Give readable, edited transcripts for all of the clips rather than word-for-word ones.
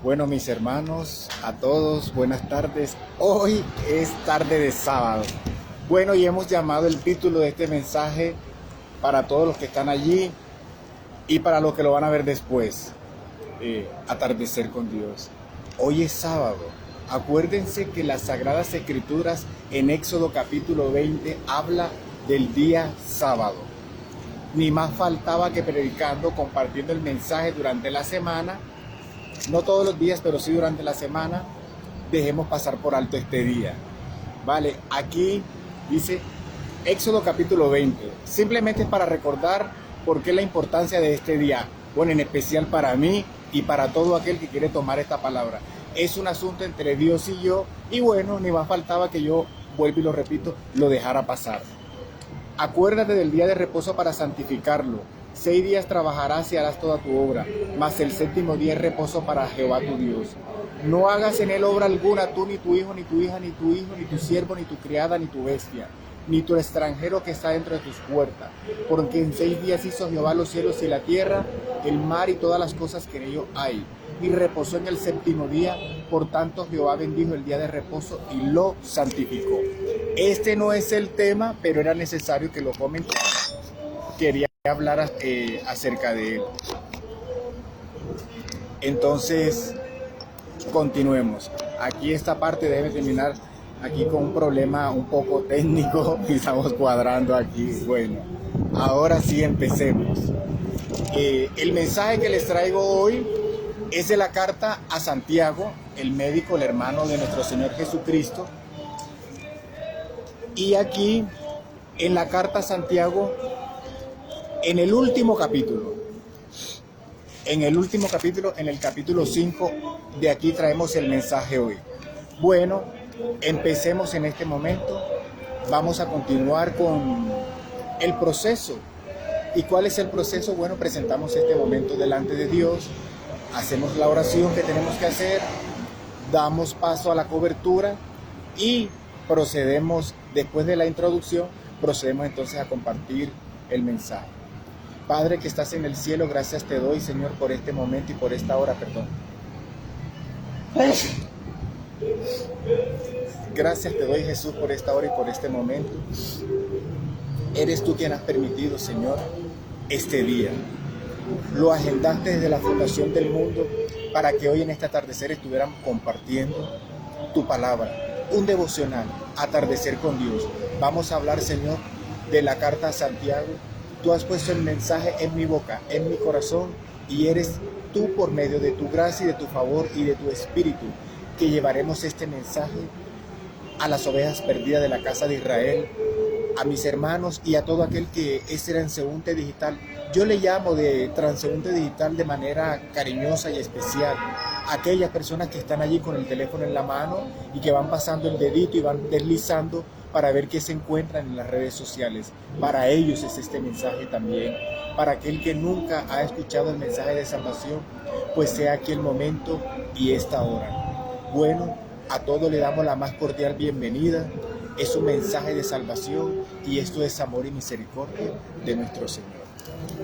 Bueno, mis hermanos, a todos, buenas tardes. Hoy es tarde de sábado. Bueno, y hemos llamado el título de este mensaje para todos los que están allí y para los que lo van a ver después. Atardecer con Dios. Hoy es sábado. Acuérdense que las Sagradas Escrituras en Éxodo capítulo 20 habla del día sábado. Ni más faltaba que predicando, compartiendo el mensaje durante la semana. No todos los días, pero sí durante la semana, dejemos pasar por alto este día. Vale, aquí dice Éxodo capítulo 20. Simplemente es para recordar por qué la importancia de este día. Bueno, en especial para mí y para todo aquel que quiere tomar esta palabra. Es un asunto entre Dios y yo. Y bueno, ni más faltaba que yo, vuelvo y lo repito, lo dejara pasar. Acuérdate del día de reposo para santificarlo. 6 días trabajarás y harás toda tu obra, mas el séptimo día es reposo para Jehová tu Dios. No hagas en él obra alguna, tú, ni tu hijo, ni tu hija, ni tu hijo, ni tu siervo, ni tu criada, ni tu bestia, ni tu extranjero que está dentro de tus puertas. Porque en 6 días hizo Jehová los cielos y la tierra, el mar y todas las cosas que en ellos hay. Y reposó en el séptimo día, por tanto Jehová bendijo el día de reposo y lo santificó. Este no es el tema, pero era necesario que lo comentara. Quería hablar acerca de él. Entonces, continuemos. Aquí esta parte debe terminar aquí con un problema un poco técnico y estamos cuadrando aquí. Bueno, ahora sí empecemos. El mensaje que les traigo hoy es de la carta a Santiago, el médico, el hermano de nuestro Señor Jesucristo. Y aquí, en la carta a Santiago, en el último capítulo, en el capítulo 5, de aquí traemos el mensaje hoy. Bueno, empecemos en este momento. Vamos a continuar con el proceso. ¿Y cuál es el proceso? Bueno, presentamos este momento delante de Dios, hacemos la oración que tenemos que hacer, damos paso a la cobertura y procedemos, después de la introducción, procedemos entonces a compartir el mensaje. Padre que estás en el cielo, gracias te doy, Señor, por este momento y por esta hora, perdón. Gracias te doy, Jesús, por esta hora y por este momento. Eres tú quien has permitido, Señor, este día. Lo agendaste desde la fundación del mundo para que hoy en este atardecer estuviéramos compartiendo tu palabra, un devocional, atardecer con Dios. Vamos a hablar, Señor, de la carta a Santiago. Tú has puesto el mensaje en mi boca, en mi corazón, y eres tú, por medio de tu gracia y de tu favor y de tu espíritu, que llevaremos este mensaje a las ovejas perdidas de la casa de Israel, a mis hermanos y a todo aquel que es transeúnte digital. Yo le llamo de transeúnte digital de manera cariñosa y especial a aquellas personas que están allí con el teléfono en la mano y que van pasando el dedito y van deslizando para ver qué se encuentran en las redes sociales. Para ellos es este mensaje también. Para aquel que nunca ha escuchado el mensaje de salvación, pues sea aquí el momento y esta hora. Bueno, a todos le damos la más cordial bienvenida. Es un mensaje de salvación y esto es amor y misericordia de nuestro Señor.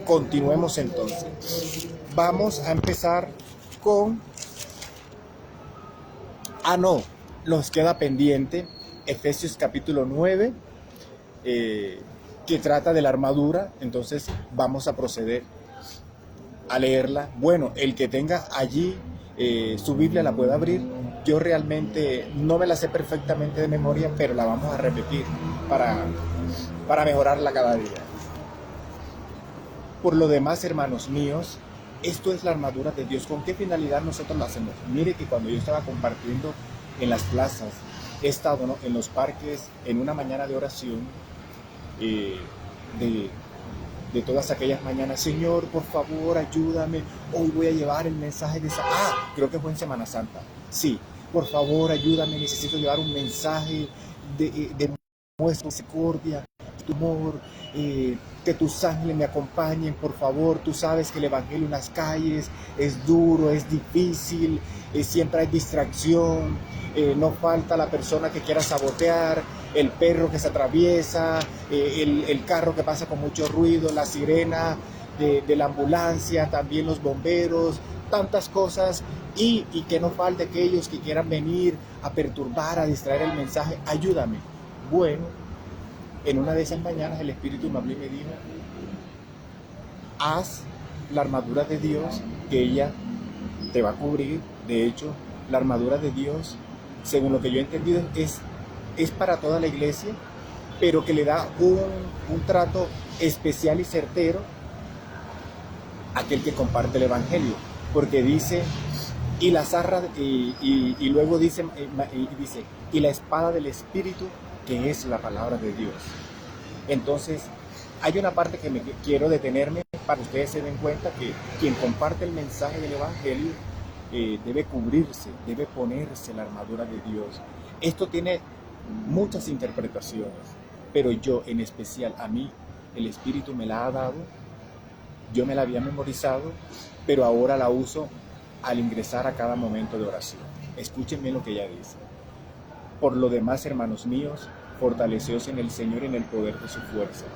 Continuemos entonces. Vamos a empezar con... nos queda pendiente Efesios capítulo 9, que trata de la armadura. Entonces vamos a proceder a leerla. Bueno, el que tenga allí su Biblia la puede abrir. Yo realmente no me la sé perfectamente de memoria, pero la vamos a repetir para mejorarla cada día. Por lo demás, hermanos míos, esto es la armadura de Dios. ¿Con qué finalidad nosotros lo hacemos? Mire que cuando yo estaba compartiendo en las plazas, he estado, ¿no?, en los parques, en una mañana de oración, de todas aquellas mañanas. Señor, por favor, ayúdame. Hoy voy a llevar el mensaje de... creo que fue en Semana Santa. Sí, por favor, ayúdame. Necesito llevar un mensaje de muestra misericordia, tu amor, que tus ángeles me acompañen, por favor. Tú sabes que el evangelio en las calles es duro, es difícil, siempre hay distracción, no falta la persona que quiera sabotear, el perro que se atraviesa, el carro que pasa con mucho ruido, la sirena de la ambulancia, también los bomberos, tantas cosas y que no falte aquellos que quieran venir a perturbar, a distraer el mensaje. Ayúdame. Bueno, en una de esas mañanas el Espíritu me habló y me dijo, haz la armadura de Dios, que ella te va a cubrir. De hecho, la armadura de Dios, según lo que yo he entendido, es para toda la iglesia, pero que le da un trato especial y certero a aquel que comparte el Evangelio. Porque dice, y la zarra, y luego dice, y la espada del Espíritu, que es la palabra de Dios. Entonces, hay una parte que me quiero detenerme para que ustedes se den cuenta que quien comparte el mensaje del Evangelio debe cubrirse, debe ponerse la armadura de Dios. Esto tiene muchas interpretaciones, pero yo en especial, a mí el Espíritu me la ha dado, yo me la había memorizado, pero ahora la uso al ingresar a cada momento de oración. Escúchenme lo que ella dice. Por lo demás, hermanos míos, fortaleceos en el Señor y en el poder de su fuerza.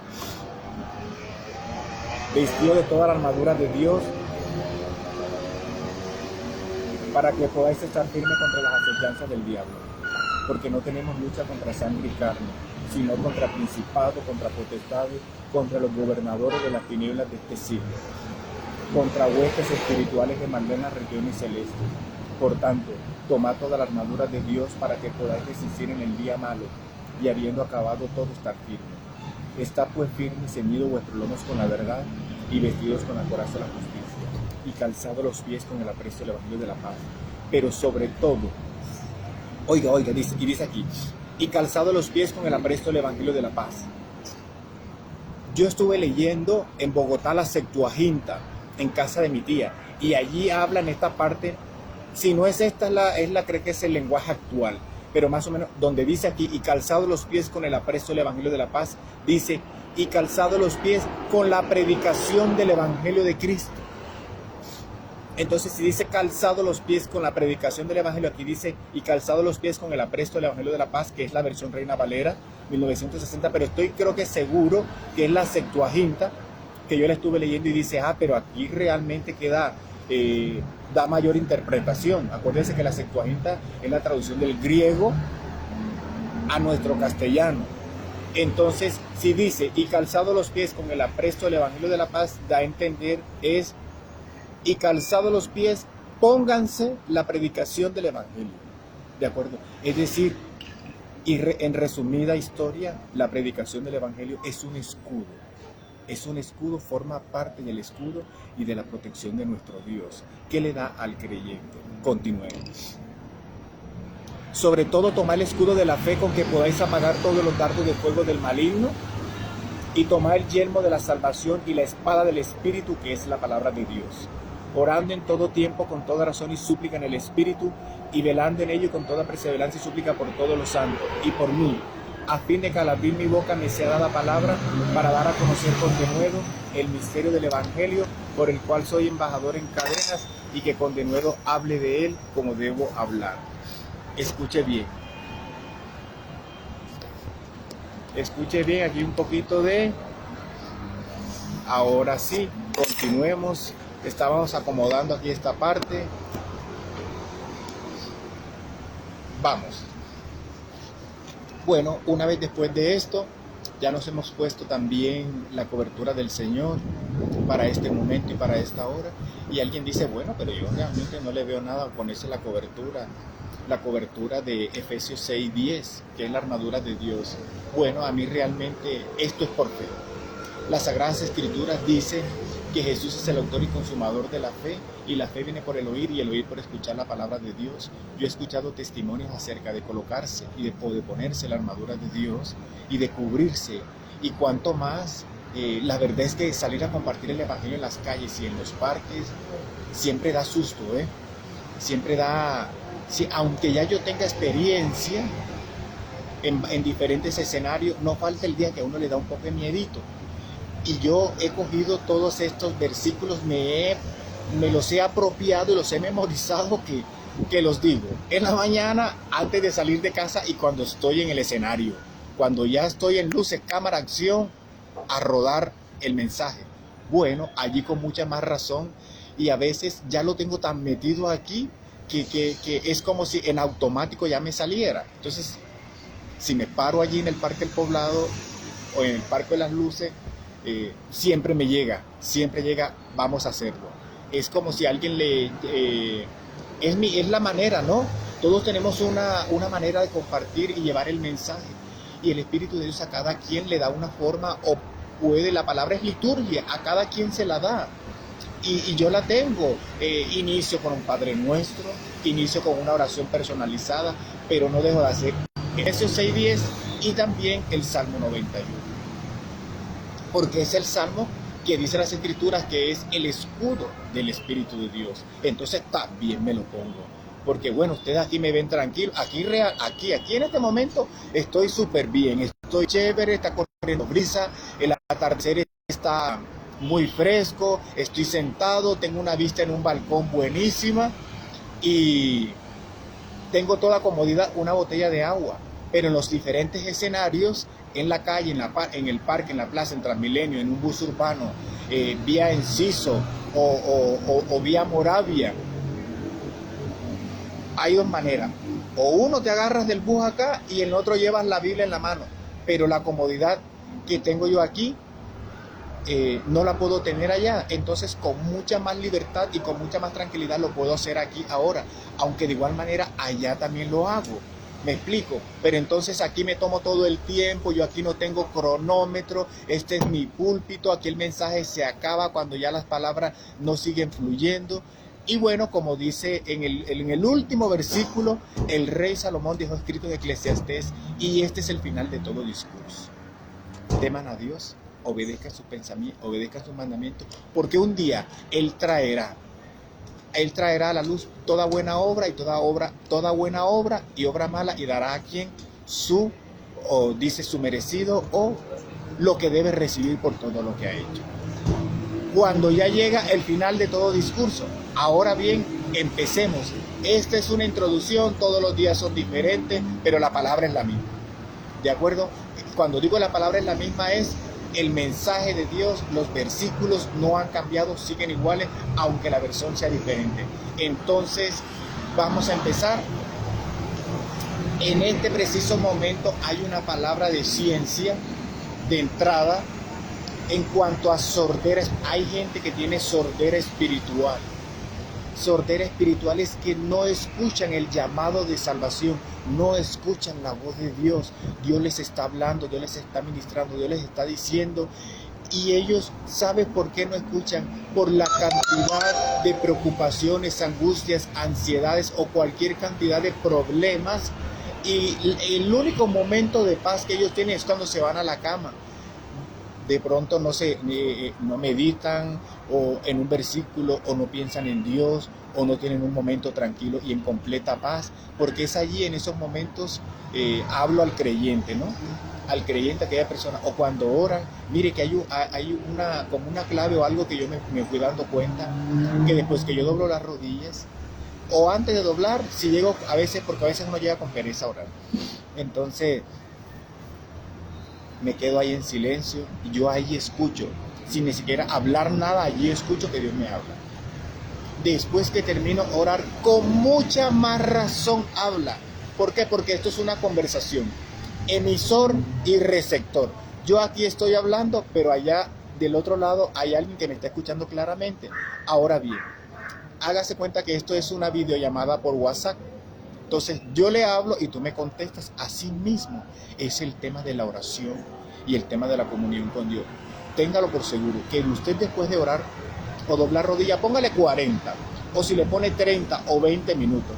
Vestido de toda la armadura de Dios, para que podáis estar firmes contra las acechanzas del diablo. Porque no tenemos lucha contra sangre y carne, sino contra principados, contra potestades, contra los gobernadores de las tinieblas de este siglo, contra huestes espirituales de maldad en las regiones celestes. Por tanto, tomad toda la armadura de Dios para que podáis resistir en el día malo, y habiendo acabado todo, estar firme. Estad pues firmes, ceñidos vuestros lomos con la verdad, y vestidos con la coraza de la justicia, y calzados los pies con el apresto del Evangelio de la paz. Pero sobre todo, oiga, dice aquí, y calzados los pies con el apresto del Evangelio de la paz. Yo estuve leyendo en Bogotá la Septuaginta, en casa de mi tía, y allí habla en esta parte, si no es esta, creo que es el lenguaje actual, pero más o menos donde dice aquí, y calzados los pies con el apresto del Evangelio de la paz, dice, y calzados los pies con la predicación del Evangelio de Cristo. Entonces, si dice calzados los pies con la predicación del Evangelio, aquí dice, y calzados los pies con el apresto del Evangelio de la paz, que es la versión Reina Valera, 1960, pero creo que seguro que es la Septuaginta, que yo la estuve leyendo y dice, pero aquí realmente queda, da mayor interpretación. Acuérdense que la Septuaginta es la traducción del griego a nuestro castellano. Entonces, si dice, y calzados los pies con el apresto del Evangelio de la paz, da a entender es, y calzados los pies, pónganse la predicación del Evangelio. ¿De acuerdo? Es decir, en resumida historia, la predicación del Evangelio es un escudo. Es un escudo, forma parte del escudo y de la protección de nuestro Dios, que le da al creyente. Continuemos. Sobre todo, tomad el escudo de la fe con que podáis apagar todos los dardos de fuego del maligno, y tomad el yelmo de la salvación y la espada del Espíritu, que es la palabra de Dios, orando en todo tiempo con toda razón y súplica en el Espíritu, y velando en ello con toda perseverancia y súplica por todos los santos y por mí, a fin de que al abrir mi boca me sea dada palabra para dar a conocer con denuedo el misterio del Evangelio, por el cual soy embajador en cadenas, y que con denuedo hable de él como debo hablar. Escuche bien. Escuche bien, aquí un poquito de... Ahora sí, continuemos. Estábamos acomodando aquí esta parte. Vamos. Bueno, una vez después de esto, ya nos hemos puesto también la cobertura del Señor para este momento y para esta hora. Y alguien dice, bueno, pero yo realmente no le veo nada a ponerse la cobertura de Efesios 6:10, que es la armadura de Dios. Bueno, a mí realmente esto es por fe. Las Sagradas Escrituras dicen que Jesús es el autor y consumador de la fe, y la fe viene por el oír, y el oír por escuchar la palabra de Dios. Yo he escuchado testimonios acerca de colocarse y de ponerse la armadura de Dios y de cubrirse, y cuanto más, la verdad es que salir a compartir el Evangelio en las calles y en los parques siempre da susto, siempre da, sí, aunque ya yo tenga experiencia en diferentes escenarios, no falta el día que a uno le da un poco de miedito. Y yo he cogido todos estos versículos, me los he apropiado y los he memorizado, que los digo en la mañana antes de salir de casa, y cuando estoy en el escenario, cuando ya estoy en luces, cámara, acción, a rodar el mensaje. Bueno, allí con mucha más razón, y a veces ya lo tengo tan metido aquí que es como si en automático ya me saliera. Entonces, si me paro allí en el Parque del Poblado o en el Parque de las Luces, siempre llega, vamos a hacerlo. Es como si alguien es la manera, ¿no? Todos tenemos una manera de compartir y llevar el mensaje. Y el Espíritu de Dios a cada quien le da una forma, o la palabra es liturgia, a cada quien se la da. Y yo la tengo. Inicio con un Padre Nuestro, inicio con una oración personalizada, pero no dejo de hacer Efesios 6:10 y también el Salmo 91. Porque es el Salmo que dice las Escrituras que es el escudo del Espíritu de Dios. Entonces también me lo pongo. Porque bueno, ustedes aquí me ven tranquilo. Aquí en este momento estoy súper bien. Estoy chévere, está corriendo brisa, el atardecer está muy fresco, estoy sentado, tengo una vista en un balcón buenísima y tengo toda comodidad, una botella de agua. Pero en los diferentes escenarios, en la calle, en el parque, en la plaza, en Transmilenio, en un bus urbano, vía Enciso o vía Moravia, hay dos maneras. O uno te agarras del bus acá y en el otro llevas la Biblia en la mano. Pero la comodidad que tengo yo aquí, no la puedo tener allá. Entonces con mucha más libertad y con mucha más tranquilidad lo puedo hacer aquí ahora. Aunque de igual manera allá también lo hago. Me explico, pero entonces aquí me tomo todo el tiempo, yo aquí no tengo cronómetro, este es mi púlpito, aquí el mensaje se acaba cuando ya las palabras no siguen fluyendo. Y bueno, como dice en el último versículo, el rey Salomón dejó escrito en Eclesiastés, y este es el final de todo discurso. Teman a Dios, obedezcan sus pensamientos, obedezcan sus mandamientos, porque un día Él traerá a la luz toda buena obra y obra mala, y dará a quien dice su merecido o lo que debe recibir por todo lo que ha hecho. Cuando ya llega el final de todo discurso, ahora bien, empecemos. Esta es una introducción, todos los días son diferentes, pero la palabra es la misma. ¿De acuerdo? Cuando digo la palabra es la misma, es el mensaje de Dios, los versículos no han cambiado, siguen iguales, aunque la versión sea diferente. Entonces, vamos a empezar. En este preciso momento hay una palabra de ciencia de entrada en cuanto a sordera. Hay gente que tiene sordera espiritual. Sordera espiritual es que no escuchan el llamado de salvación, no escuchan la voz de Dios. Dios les está hablando, Dios les está ministrando, Dios les está diciendo, y ellos saben por qué no escuchan, por la cantidad de preocupaciones, angustias, ansiedades o cualquier cantidad de problemas, y el único momento de paz que ellos tienen es cuando se van a la cama. De pronto no meditan o en un versículo, o no piensan en Dios, o no tienen un momento tranquilo y en completa paz, porque es allí en esos momentos, hablo al creyente, ¿no? Al creyente, aquella persona, o cuando oran. Mire que hay como una clave o algo que yo me fui dando cuenta, que después que yo doblo las rodillas, o antes de doblar, si llego a veces, porque a veces uno llega con pereza a orar, entonces me quedo ahí en silencio y yo ahí escucho, sin ni siquiera hablar nada, allí escucho que Dios me habla. Después que termino de orar, con mucha más razón habla. ¿Por qué? Porque esto es una conversación, emisor y receptor. Yo aquí estoy hablando, pero allá del otro lado hay alguien que me está escuchando claramente. Ahora bien, hágase cuenta que esto es una videollamada por WhatsApp. Entonces yo le hablo y tú me contestas. Así mismo es el tema de la oración y el tema de la comunión con Dios. Téngalo por seguro, que usted después de orar o doblar rodilla, póngale 40, o si le pone 30 o 20 minutos.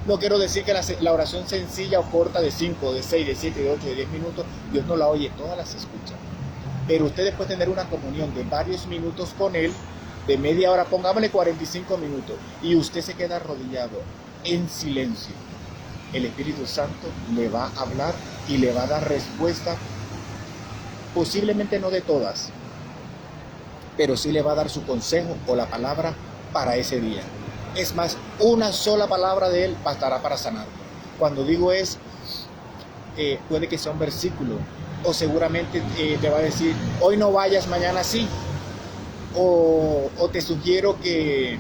No quiero decir que la oración sencilla o corta de 5, de 6, de 7, de 8, de 10 minutos, Dios no la oye, todas las escucha. Pero usted después de tener una comunión de varios minutos con Él, de media hora, pongámosle 45 minutos, y usted se queda arrodillado en silencio, el Espíritu Santo le va a hablar y le va a dar respuesta, posiblemente no de todas, pero sí le va a dar su consejo o la palabra para ese día. Es más, una sola palabra de Él bastará para sanar. Cuando digo puede que sea un versículo, o seguramente te va a decir, hoy no vayas, mañana sí. o te sugiero que,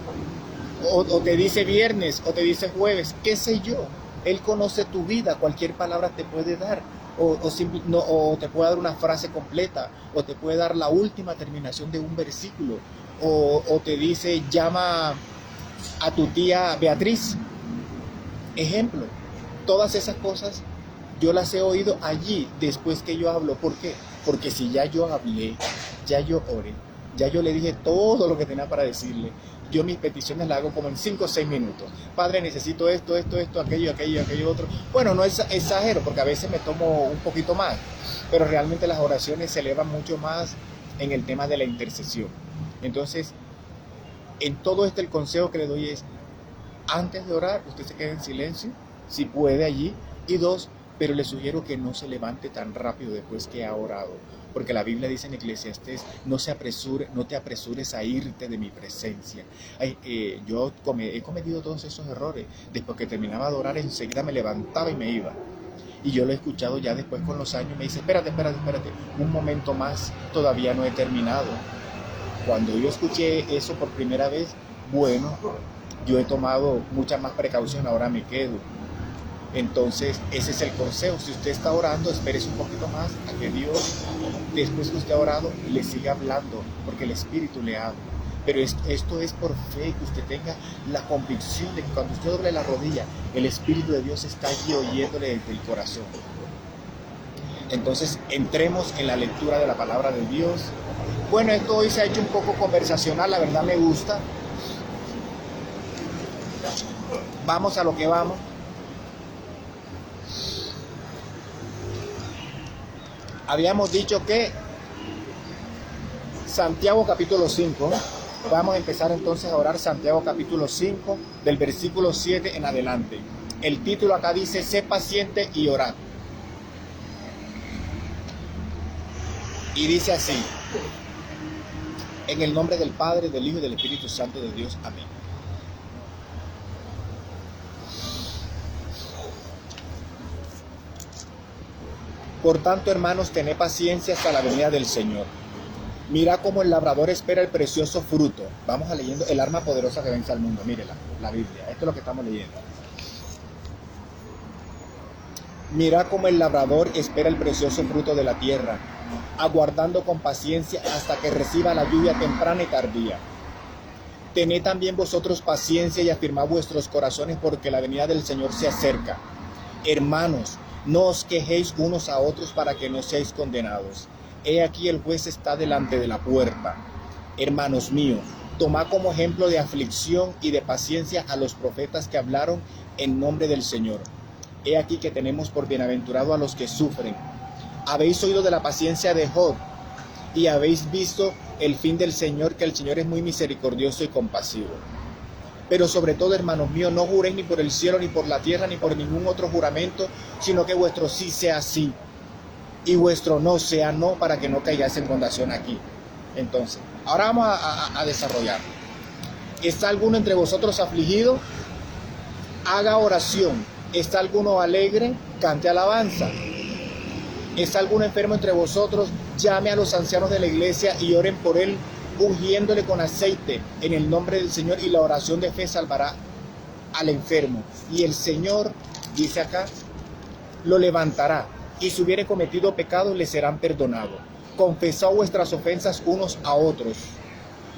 o te dice viernes, o te dice jueves, qué sé yo. Él conoce tu vida, cualquier palabra te puede dar, o te puede dar una frase completa, o te puede dar la última terminación de un versículo, o te dice, llama a tu tía Beatriz. Ejemplo, todas esas cosas yo las he oído allí después que yo hablo. ¿Por qué? Porque si ya yo hablé, ya yo oré, ya yo le dije todo lo que tenía para decirle, yo mis peticiones las hago como en 5 o 6 minutos. Padre, necesito esto, aquello, otro. Bueno, no exagero, porque a veces me tomo un poquito más, pero realmente las oraciones se elevan mucho más en el tema de la intercesión. Entonces, en todo el consejo que le doy es, antes de orar, usted se quede en silencio, si puede allí, y dos, pero le sugiero que no se levante tan rápido después que ha orado, porque la Biblia dice en Eclesiastés, no te apresures a irte de mi presencia. Yo he cometido todos esos errores. Después que terminaba de orar, enseguida me levantaba y me iba. Y yo lo he escuchado ya después con los años, me dice, espérate, un momento más, todavía no he terminado. Cuando yo escuché eso por primera vez, bueno, yo he tomado mucha más precaución, ahora me quedo. Entonces, ese es el consejo. Si usted está orando, espérese un poquito más a que Dios, después que usted ha orado, le siga hablando, porque el Espíritu le habla. Pero esto es por fe, que usted tenga la convicción de que cuando usted doble la rodilla, el Espíritu de Dios está allí oyéndole desde el corazón. Entonces, entremos en la lectura de la palabra de Dios. Bueno, esto hoy se ha hecho un poco conversacional, la verdad me gusta. Vamos a lo que vamos. Habíamos dicho que Santiago capítulo 5, vamos a empezar entonces a orar Santiago capítulo 5, del versículo 7 en adelante. El título acá dice, sé paciente y orad. Y dice así, en el nombre del Padre, del Hijo y del Espíritu Santo de Dios. Amén. Por tanto, hermanos, tened paciencia hasta la venida del Señor. Mira cómo el labrador espera el precioso fruto. Vamos a leyendo el arma poderosa que vence al mundo. Mírela, la Biblia. Esto es lo que estamos leyendo. Mira cómo el labrador espera el precioso fruto de la tierra, aguardando con paciencia hasta que reciba la lluvia temprana y tardía. Tened también vosotros paciencia y afirmad vuestros corazones, porque la venida del Señor se acerca. Hermanos, no os quejéis unos a otros para que no seáis condenados. He aquí el juez está delante de la puerta. Hermanos míos, tomad como ejemplo de aflicción y de paciencia a los profetas que hablaron en nombre del Señor. He aquí que tenemos por bienaventurado a los que sufren. Habéis oído de la paciencia de Job y habéis visto el fin del Señor, que el Señor es muy misericordioso y compasivo. Pero sobre todo, hermanos míos, no juréis ni por el cielo, ni por la tierra, ni por ningún otro juramento, sino que vuestro sí sea sí, y vuestro no sea no, para que no caigáis en condenación aquí. Entonces, ahora vamos a desarrollar. ¿Está alguno entre vosotros afligido? Haga oración. ¿Está alguno alegre? Cante alabanza. ¿Está alguno enfermo entre vosotros? Llame a los ancianos de la iglesia y oren por él, ungiéndole con aceite en el nombre del Señor, y la oración de fe salvará al enfermo. Y el Señor, dice acá, lo levantará, y si hubiere cometido pecados le serán perdonados. Confesad vuestras ofensas unos a otros,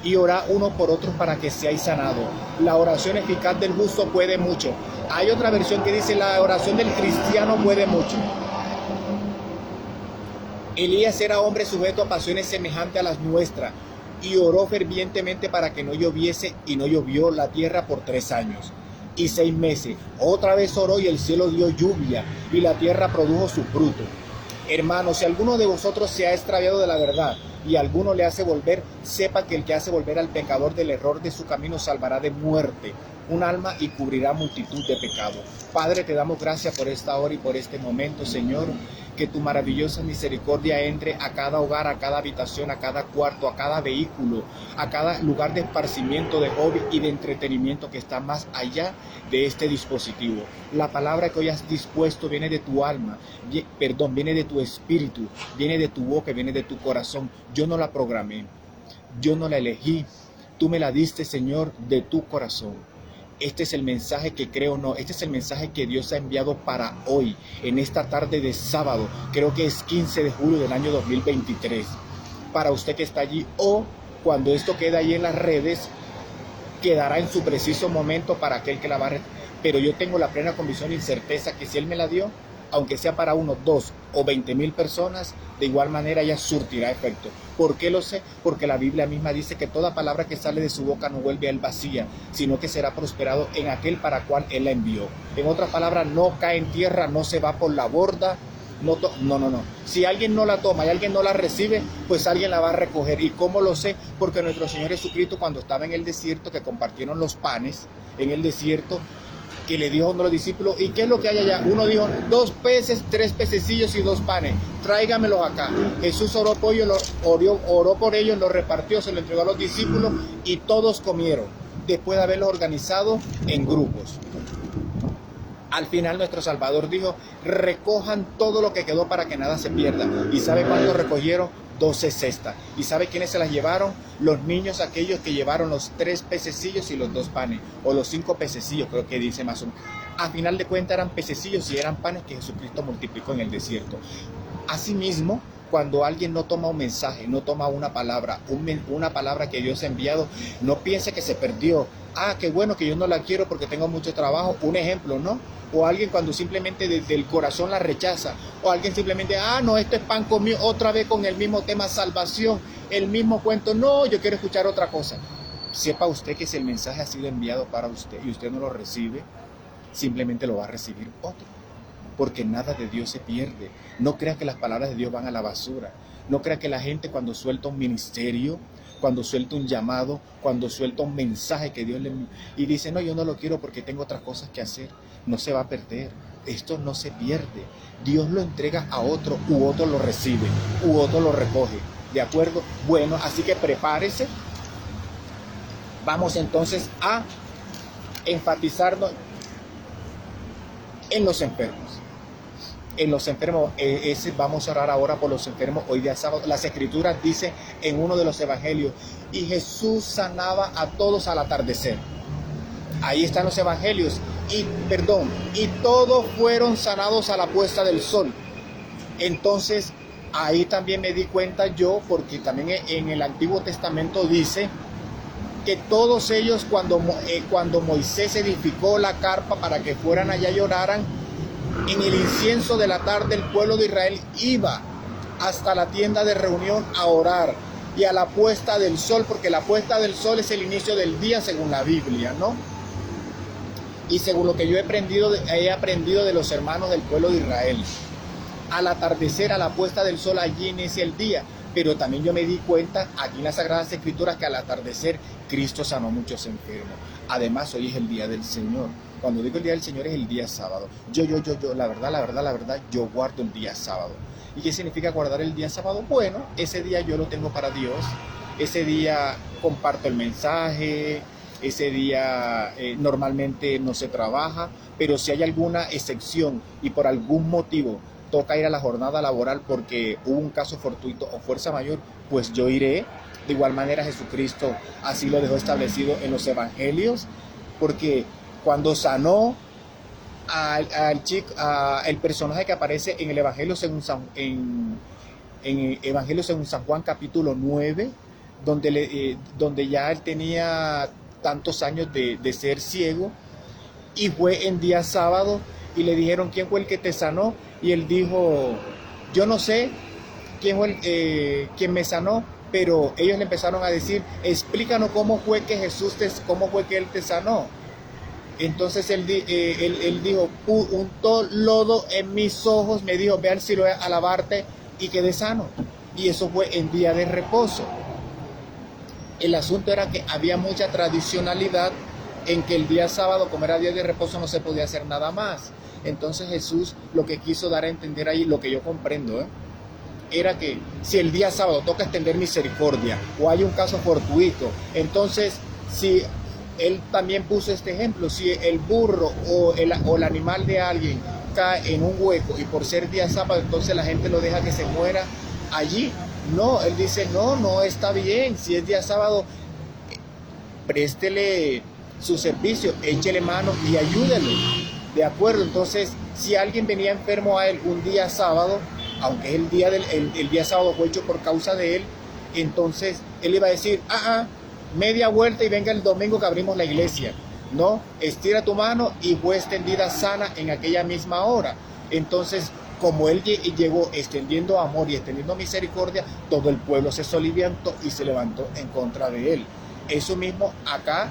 y orad unos por otros para que seáis sanados. La oración eficaz del justo puede mucho. Hay otra versión que dice, la oración del cristiano puede mucho. Elías era hombre sujeto a pasiones semejantes a las nuestras, y oró fervientemente para que no lloviese, y no llovió la tierra por 3 años y 6 meses. Otra vez oró, y el cielo dio lluvia, y la tierra produjo su fruto. Hermanos, si alguno de vosotros se ha extraviado de la verdad, y alguno le hace volver, sepa que el que hace volver al pecador del error de su camino salvará de muerte un alma y cubrirá multitud de pecados. Padre, te damos gracias por esta hora y por este momento, Señor. Que tu maravillosa misericordia entre a cada hogar, a cada habitación, a cada cuarto, a cada vehículo, a cada lugar de esparcimiento, de hobby y de entretenimiento que está más allá de este dispositivo. La palabra que hoy has dispuesto viene de tu alma, viene de tu espíritu, viene de tu boca, viene de tu corazón. Yo no la programé. yo no la elegí, tú me la diste, Señor, de tu corazón. Este es el mensaje que creo, no, este es el mensaje que Dios ha enviado para hoy, en esta tarde de sábado, creo que es 15 de julio del año 2023, para usted que está allí, o cuando esto queda ahí en las redes, quedará en su preciso momento para aquel que la va a recibir. Pero yo tengo la plena convicción y certeza que si Él me la dio, aunque sea para 1, 2 o 20,000 personas, de igual manera ella surtirá efecto. ¿Por qué lo sé? Porque la Biblia misma dice que toda palabra que sale de su boca no vuelve a él vacía, sino que será prosperado en aquel para cual Él la envió. En otras palabras, no cae en tierra, no se va por la borda. No. Si alguien no la toma y alguien no la recibe, pues alguien la va a recoger. ¿Y cómo lo sé? Porque nuestro Señor Jesucristo, cuando estaba en el desierto, que compartieron los panes en el desierto, que le dijo a uno de los discípulos, ¿y qué es lo que hay allá? Uno dijo, 2 peces, 3 pececillos y 2 panes, tráigamelos acá. Jesús oró por ellos, los repartió, se lo entregó a los discípulos y todos comieron, después de haberlos organizado en grupos. Al final nuestro Salvador dijo, recojan todo lo que quedó para que nada se pierda. ¿Y sabe cuánto recogieron? 12 cestas. ¿Y sabe quiénes se las llevaron? Los niños, aquellos que llevaron los 3 pececillos y los 2 panes, o los 5 pececillos, creo que dice más o menos. A final de cuentas eran pececillos y eran panes que Jesucristo multiplicó en el desierto. Asimismo, cuando alguien no toma un mensaje, no toma una palabra que Dios ha enviado, no piense que se perdió. Ah, qué bueno que yo no la quiero porque tengo mucho trabajo. Un ejemplo, ¿no? O alguien cuando simplemente desde el corazón la rechaza. O alguien simplemente, no, esto es pan conmigo, otra vez con el mismo tema salvación, el mismo cuento. No, yo quiero escuchar otra cosa. Sepa usted que si el mensaje ha sido enviado para usted y usted no lo recibe, simplemente lo va a recibir otro. Porque nada de Dios se pierde. No crea que las palabras de Dios van a la basura. No crea que la gente cuando suelta un ministerio, cuando suelta un llamado, cuando suelta un mensaje que Dios le envía y dice, no, yo no lo quiero porque tengo otras cosas que hacer, no se va a perder. Esto no se pierde. Dios lo entrega a otro, u otro lo recibe, u otro lo recoge. ¿De acuerdo? Bueno, así que prepárese. Vamos entonces a enfatizarnos en los enfermos. En los enfermos, vamos a orar ahora por los enfermos hoy día sábado. Las escrituras dicen en uno de los evangelios, y Jesús sanaba a todos al atardecer. Ahí están los evangelios, y todos fueron sanados a la puesta del sol. Entonces, ahí también me di cuenta yo, porque también en el Antiguo Testamento dice que todos ellos cuando Moisés edificó la carpa para que fueran allá y oraran, en el incienso de la tarde el pueblo de Israel iba hasta la tienda de reunión a orar y a la puesta del sol, porque la puesta del sol es el inicio del día según la Biblia, ¿no? Y según lo que yo he aprendido de los hermanos del pueblo de Israel, al atardecer, a la puesta del sol, allí inicia el día. Pero también yo me di cuenta aquí en las Sagradas Escrituras que al atardecer Cristo sanó muchos enfermos. Además, hoy es el día del Señor. Cuando digo el día del Señor es el día sábado. Yo, la verdad, yo guardo el día sábado. ¿Y qué significa guardar el día sábado? Bueno, ese día yo lo tengo para Dios. Ese día comparto el mensaje. Ese día normalmente no se trabaja. Pero si hay alguna excepción y por algún motivo toca ir a la jornada laboral porque hubo un caso fortuito o fuerza mayor, pues yo iré. De igual manera Jesucristo así lo dejó establecido en los evangelios, porque cuando sanó el personaje que aparece en el Evangelio según San Juan capítulo 9, donde ya él tenía tantos años de ser ciego, y fue en día sábado, y le dijeron, ¿quién fue el que te sanó? Y él dijo, yo no sé quién fue quién me sanó, pero ellos le empezaron a decir, explícanos cómo fue que él te sanó. Entonces él dijo, untó lodo en mis ojos, me dijo, ve al Siloé a lavarte, y quedé sano. Y eso fue en día de reposo. El asunto era que había mucha tradicionalidad en que el día sábado, como era día de reposo, no se podía hacer nada más. Entonces Jesús lo que quiso dar a entender ahí, lo que yo comprendo, era que si el día sábado toca extender misericordia o hay un caso fortuito, entonces si él también puso este ejemplo, si el burro o el animal de alguien cae en un hueco y por ser día sábado, entonces la gente lo deja que se muera allí, No, él dice, no, no está bien, si es día sábado, préstele su servicio, échele mano y ayúdelo. De acuerdo, entonces, si alguien venía enfermo a él un día sábado, aunque el día sábado fue hecho por causa de él, entonces él iba a decir, media vuelta y venga el domingo que abrimos la iglesia. No, estira tu mano y fue extendida sana en aquella misma hora. Entonces, como él llegó extendiendo amor y extendiendo misericordia, todo el pueblo se soliviantó y se levantó en contra de él. Eso mismo acá,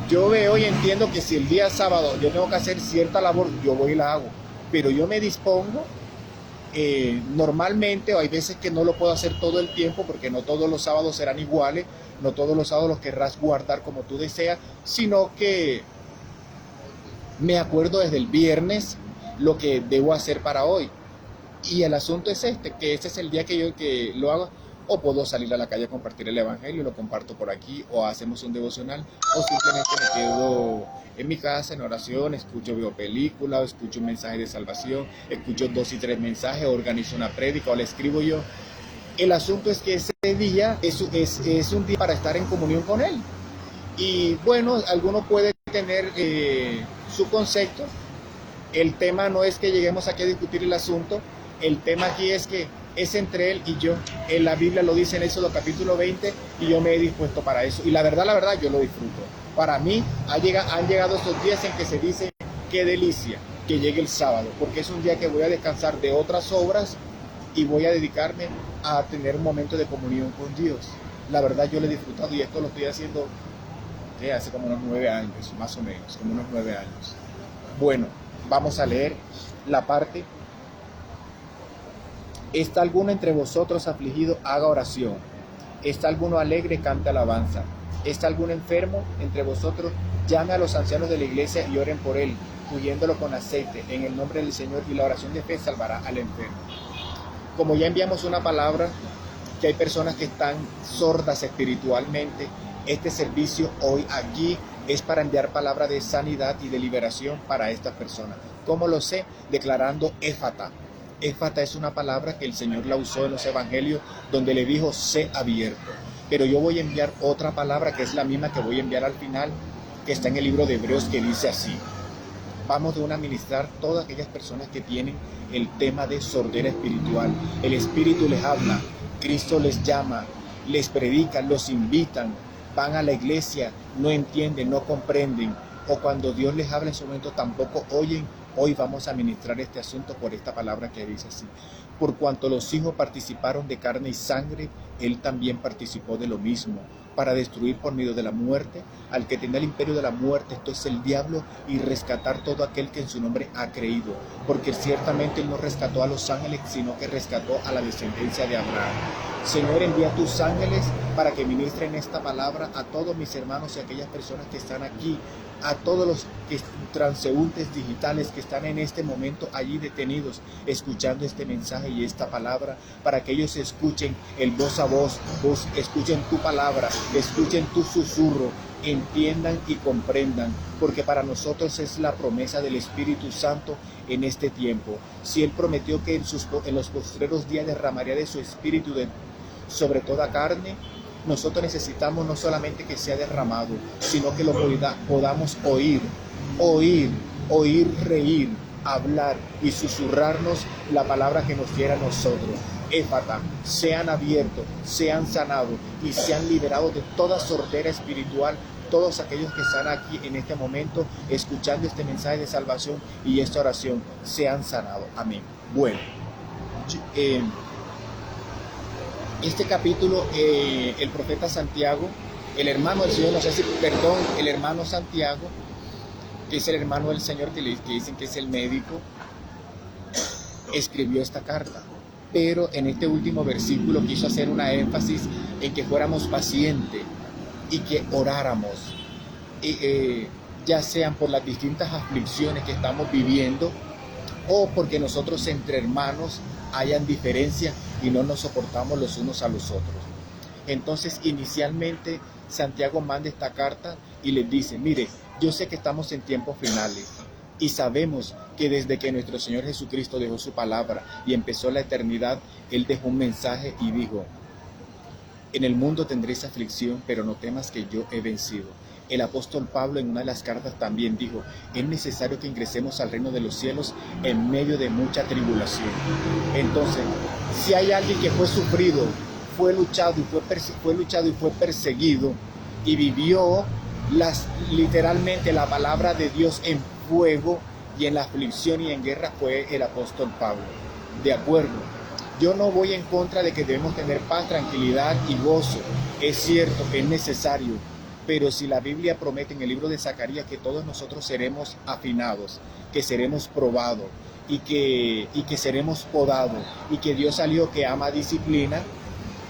yo veo y entiendo que si el día sábado yo tengo que hacer cierta labor, yo voy y la hago, pero yo me dispongo normalmente, o hay veces que no lo puedo hacer todo el tiempo, porque no todos los sábados serán iguales, no todos los sábados los querrás guardar como tú deseas, sino que me acuerdo desde el viernes lo que debo hacer para hoy. Y el asunto es que este es el día que lo hago, o puedo salir a la calle a compartir el evangelio, lo comparto por aquí, o hacemos un devocional, o simplemente me quedo en mi casa en oración, veo películas, escucho un mensaje de salvación, escucho 2 y 3 mensajes, organizo una prédica o la escribo yo. El asunto es que ese día es un día para estar en comunión con él. Y bueno, alguno puede tener su concepto. El tema no es que lleguemos aquí a discutir el asunto, el tema aquí es que es entre él y yo. En la Biblia lo dice en Éxodo capítulo 20 y yo me he dispuesto para eso. Y la verdad, yo lo disfruto. Para mí han llegado estos días en que se dice, qué delicia que llegue el sábado, porque es un día que voy a descansar de otras obras y voy a dedicarme a tener un momento de comunión con Dios. La verdad, yo lo he disfrutado y esto lo estoy haciendo hace como unos 9 años, más o menos, como unos 9 años. Bueno, vamos a leer la parte. ¿Está alguno entre vosotros afligido? Haga oración. ¿Está alguno alegre? Cante alabanza. ¿Está alguno enfermo entre vosotros? Llame a los ancianos de la iglesia y oren por él, ungiéndolo con aceite, en el nombre del Señor, y la oración de fe salvará al enfermo. Como ya enviamos una palabra, que hay personas que están sordas espiritualmente, este servicio hoy aquí es para enviar palabra de sanidad y de liberación para estas personas. ¿Cómo lo sé? Declarando éfata. Éfata es una palabra que el Señor la usó en los evangelios, donde le dijo, sé abierto. Pero yo voy a enviar otra palabra que es la misma que voy a enviar al final, que está en el libro de Hebreos, que dice así. Vamos a ministrar todas aquellas personas que tienen el tema de sordera espiritual. El Espíritu les habla, Cristo les llama, les predica, los invitan, van a la iglesia, no entienden, no comprenden, o cuando Dios les habla en su momento tampoco oyen. Hoy vamos a ministrar este asunto por esta palabra que dice así. Por cuanto los hijos participaron de carne y sangre, él también participó de lo mismo, para destruir por medio de la muerte al que tenía el imperio de la muerte, esto es el diablo, y rescatar todo aquel que en su nombre ha creído, porque ciertamente él no rescató a los ángeles, sino que rescató a la descendencia de Abraham. Señor, envía tus ángeles para que ministren esta palabra a todos mis hermanos y a aquellas personas que están aquí, a todos los transeúntes digitales que están en este momento allí detenidos, escuchando este mensaje y esta palabra, para que ellos escuchen el voz a voz, escuchen tu palabra, escuchen tu susurro, entiendan y comprendan, porque para nosotros es la promesa del Espíritu Santo en este tiempo. Si Él prometió que en los postreros días derramaría de su Espíritu sobre toda carne, nosotros necesitamos no solamente que sea derramado, sino que lo podamos oír, reír, hablar y susurrarnos la palabra que nos quiera a nosotros. Éfata, sean abiertos, sean sanados y sean liberados de toda sordera espiritual, todos aquellos que están aquí en este momento escuchando este mensaje de salvación y esta oración, sean sanados. Amén. Bueno, este capítulo, el profeta Santiago, el hermano del Señor, el hermano Santiago, que es el hermano del Señor, que dicen que es el médico, escribió esta carta. Pero en este último versículo quiso hacer una énfasis en que fuéramos pacientes y que oráramos, ya sean por las distintas aflicciones que estamos viviendo o porque nosotros entre hermanos hayan diferencias y no nos soportamos los unos a los otros. Entonces, inicialmente, Santiago manda esta carta y les dice, mire, yo sé que estamos en tiempos finales y sabemos que desde que nuestro Señor Jesucristo dejó su palabra y empezó la eternidad, Él dejó un mensaje y dijo, En el mundo tendréis aflicción, pero no temas que yo he vencido. El apóstol Pablo en una de las cartas también dijo, es necesario que ingresemos al reino de los cielos en medio de mucha tribulación. Entonces, si hay alguien que fue sufrido, fue luchado y fue perseguido y vivió literalmente la palabra de Dios en fuego y en la aflicción y en guerra, fue el apóstol Pablo. De acuerdo, yo no voy en contra de que debemos tener paz, tranquilidad y gozo. Es cierto, es necesario. Pero si la Biblia promete en el libro de Zacarías que todos nosotros seremos afinados, que seremos probados y que seremos podados, y que Dios salió que ama disciplina,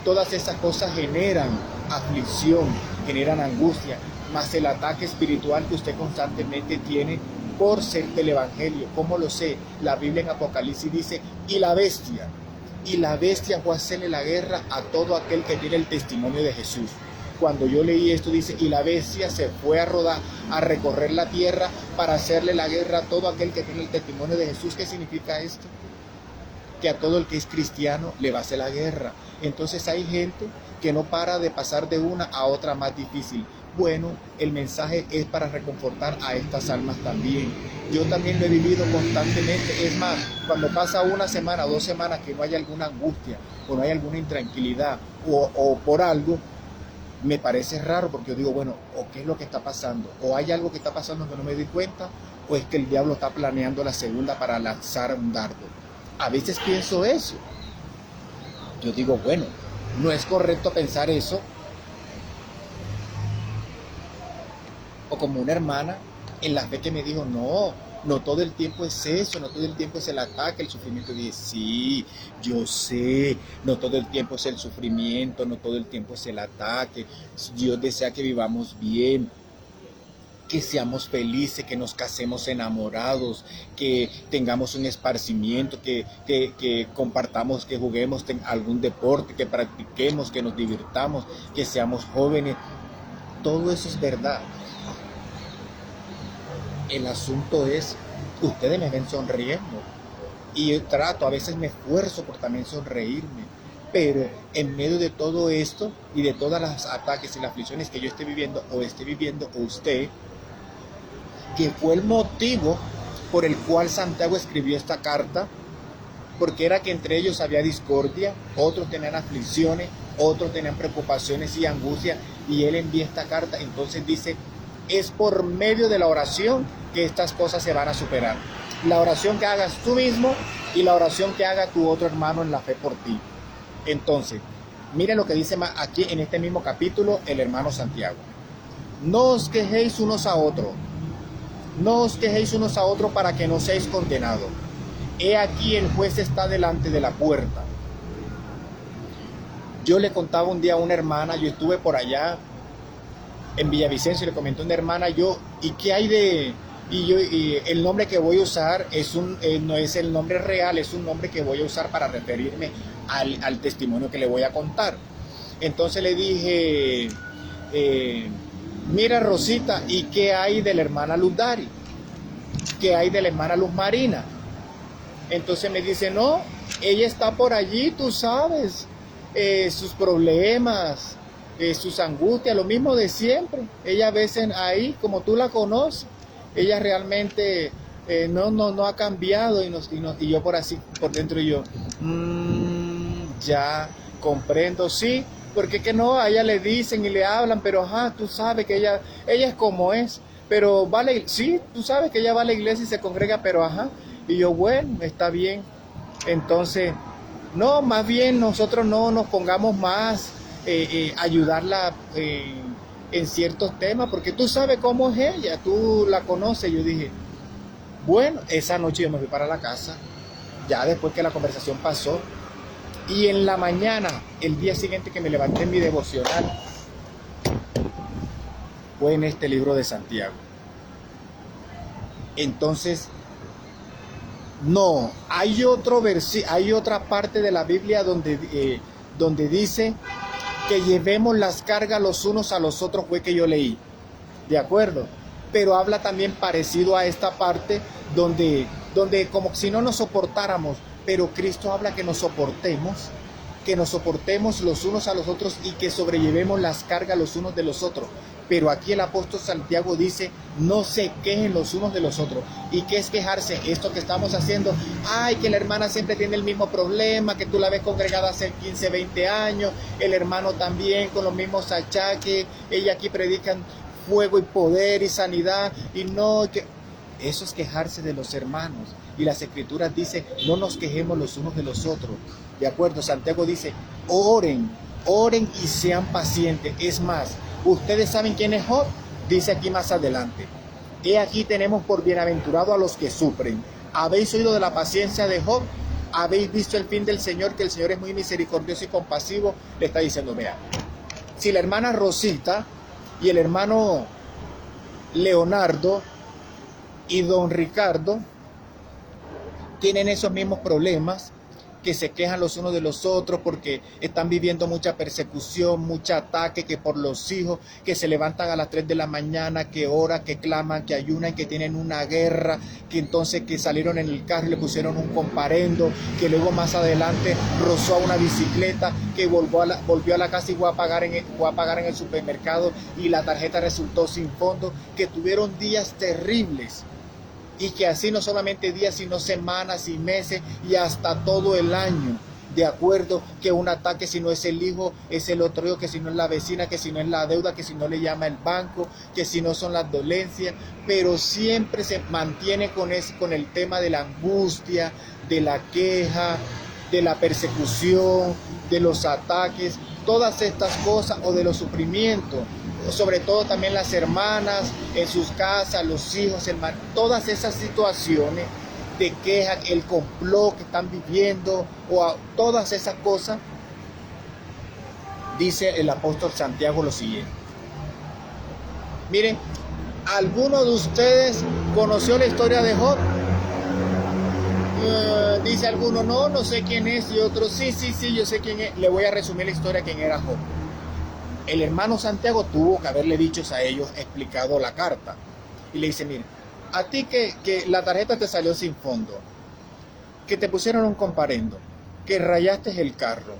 todas esas cosas generan aflicción, generan angustia, más el ataque espiritual que usted constantemente tiene por ser del Evangelio. ¿Cómo lo sé? La Biblia en Apocalipsis dice, y la bestia fue a hacerle la guerra a todo aquel que tiene el testimonio de Jesús. Cuando yo leí esto dice, y la bestia se fue a recorrer la tierra para hacerle la guerra a todo aquel que tiene el testimonio de Jesús. ¿Qué significa esto? Que a todo el que es cristiano le va a hacer la guerra. Entonces hay gente que no para de pasar de una a otra más difícil. Bueno, el mensaje es para reconfortar a estas almas también. Yo también lo he vivido constantemente. Es más, cuando pasa una semana o 2 semanas que no hay alguna angustia o no hay alguna intranquilidad o por algo, me parece raro, porque yo digo, bueno, o qué es lo que está pasando, o hay algo que está pasando que no me di cuenta, o es que el diablo está planeando la segunda para lanzar un dardo. A veces pienso eso. Yo digo, bueno, no es correcto pensar eso. O como una hermana en la fe que me dijo, no todo el tiempo es eso, no todo el tiempo es el ataque, el sufrimiento. Y dije, sí, yo sé, no todo el tiempo es el sufrimiento, no todo el tiempo es el ataque. Dios desea que vivamos bien, que seamos felices, que nos casemos enamorados, que tengamos un esparcimiento, que compartamos, que juguemos algún deporte, que practiquemos, que nos divirtamos, que seamos jóvenes. Todo eso es verdad. El asunto es, ustedes me ven sonriendo y yo trato, a veces me esfuerzo por también sonreírme, pero en medio de todo esto y de todas las ataques y las aflicciones que yo esté viviendo o usted, que fue el motivo por el cual Santiago escribió esta carta, porque era que entre ellos había discordia, otros tenían aflicciones, otros tenían preocupaciones y angustia, y él envía esta carta. Entonces dice, es por medio de la oración que estas cosas se van a superar. La oración que hagas tú mismo y la oración que haga tu otro hermano en la fe por ti. Entonces, miren lo que dice aquí en este mismo capítulo el hermano Santiago. No os quejéis unos a otros. No os quejéis unos a otros para que no seáis condenados. He aquí el juez está delante de la puerta. Yo le contaba un día a una hermana, yo estuve por allá en Villavicencio, le comenté a una hermana, ¿y qué hay de...? Y el nombre que voy a usar no es el nombre real, es un nombre que voy a usar para referirme al testimonio que le voy a contar. Entonces le dije, mira Rosita, ¿y qué hay de la hermana Luz Dari? ¿Qué hay de la hermana Luz Marina? Entonces me dice, no, ella está por allí, tú sabes, sus problemas, sus angustias, lo mismo de siempre. Ella a veces ahí, como tú la conoces, ella realmente no ha cambiado y yo por dentro yo, ya comprendo, sí, porque que no, a ella le dicen y le hablan, pero tú sabes que ella es como es, pero vale, sí, tú sabes que ella va a la iglesia y se congrega, pero y yo, bueno, está bien. Entonces, no, más bien nosotros no nos pongamos más ayudarla en ciertos temas, porque tú sabes cómo es ella, tú la conoces. Yo dije, bueno, esa noche yo me fui para la casa, ya después que la conversación pasó, y en la mañana, el día siguiente que me levanté en mi devocional, fue en este libro de Santiago. Entonces, no, hay otra parte de la Biblia donde dice que llevemos las cargas los unos a los otros, fue que yo leí, ¿de acuerdo? Pero habla también parecido a esta parte donde como si no nos soportáramos, pero Cristo habla que nos soportemos. que nos soportemos los unos a los otros y que sobrellevemos las cargas los unos de los otros. Pero aquí el apóstol Santiago dice, no se quejen los unos de los otros. ¿Y qué es quejarse? Esto que estamos haciendo, ay, que la hermana siempre tiene el mismo problema, que tú la ves congregada hace 15, 20 años, el hermano también con los mismos achaques, ella aquí predican fuego y poder y sanidad, y no, que... Eso es quejarse de los hermanos. Y las escrituras dicen, no nos quejemos los unos de los otros. ¿De acuerdo? Santiago dice, oren y sean pacientes. Es más, ¿ustedes saben quién es Job? Dice aquí más adelante. He aquí tenemos por bienaventurado a los que sufren. ¿Habéis oído de la paciencia de Job? ¿Habéis visto el fin del Señor? Que el Señor es muy misericordioso y compasivo. Le está diciendo, mira, si la hermana Rosita y el hermano Leonardo y don Ricardo tienen esos mismos problemas, que se quejan los unos de los otros porque están viviendo mucha persecución, mucho ataque, que por los hijos, que se levantan a las 3 de la mañana, que oran, que claman, que ayunan, que tienen una guerra, que entonces que salieron en el carro y le pusieron un comparendo, que luego más adelante rozó a una bicicleta, que volvió a la casa y fue a pagar en el supermercado y la tarjeta resultó sin fondo, que tuvieron días terribles. Y que así no solamente días, sino semanas y meses y hasta todo el año. De acuerdo, que un ataque si no es el hijo, es el otro hijo, que si no es la vecina, que si no es la deuda, que si no le llama el banco, que si no son las dolencias. Pero siempre se mantiene con el tema de la angustia, de la queja, de la persecución, de los ataques, todas estas cosas o de los sufrimientos. Sobre todo también las hermanas en sus casas, los hijos, hermanos, todas esas situaciones de queja, el complot que están viviendo, todas esas cosas, dice el apóstol Santiago lo siguiente. Miren, ¿alguno de ustedes conoció la historia de Job? Dice alguno, no sé quién es, y otro, sí, yo sé quién es. Le voy a resumir la historia de quién era Job. El hermano Santiago tuvo que haberle dicho a ellos, explicado la carta. Y le dice, mire, a ti que la tarjeta te salió sin fondo, que te pusieron un comparendo, que rayaste el carro,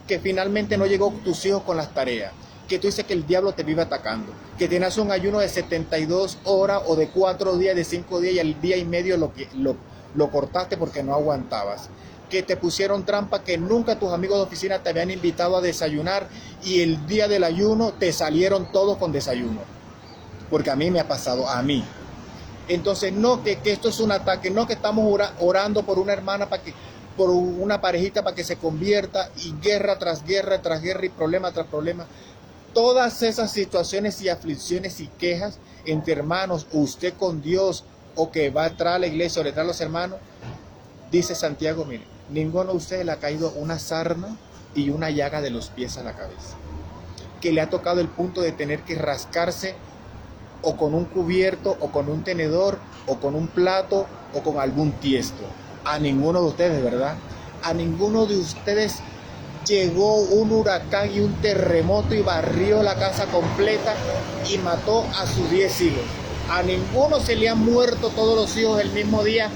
que finalmente no llegó tus hijos con las tareas, que tú dices que el diablo te vive atacando, que tienes un ayuno de 72 horas o de 4 días, de 5 días y al día y medio lo cortaste porque no aguantabas. Que te pusieron trampa, que nunca tus amigos de oficina te habían invitado a desayunar y el día del ayuno te salieron todos con desayuno. Porque a mí me ha pasado, a mí. Entonces, no que esto es un ataque, no que estamos orando por una hermana, por una parejita para que se convierta, y guerra tras guerra y problema tras problema. Todas esas situaciones y aflicciones y quejas entre hermanos, usted con Dios o que va atrás a la iglesia o detrás a los hermanos, dice Santiago, mire, ninguno de ustedes le ha caído una sarna y una llaga de los pies a la cabeza, que le ha tocado el punto de tener que rascarse o con un cubierto o con un tenedor o con un plato o con algún tiesto. A ninguno de ustedes, ¿verdad? A ninguno de ustedes llegó un huracán y un terremoto y barrió la casa completa y mató a sus 10 hijos. A ninguno se le han muerto todos los hijos el mismo día,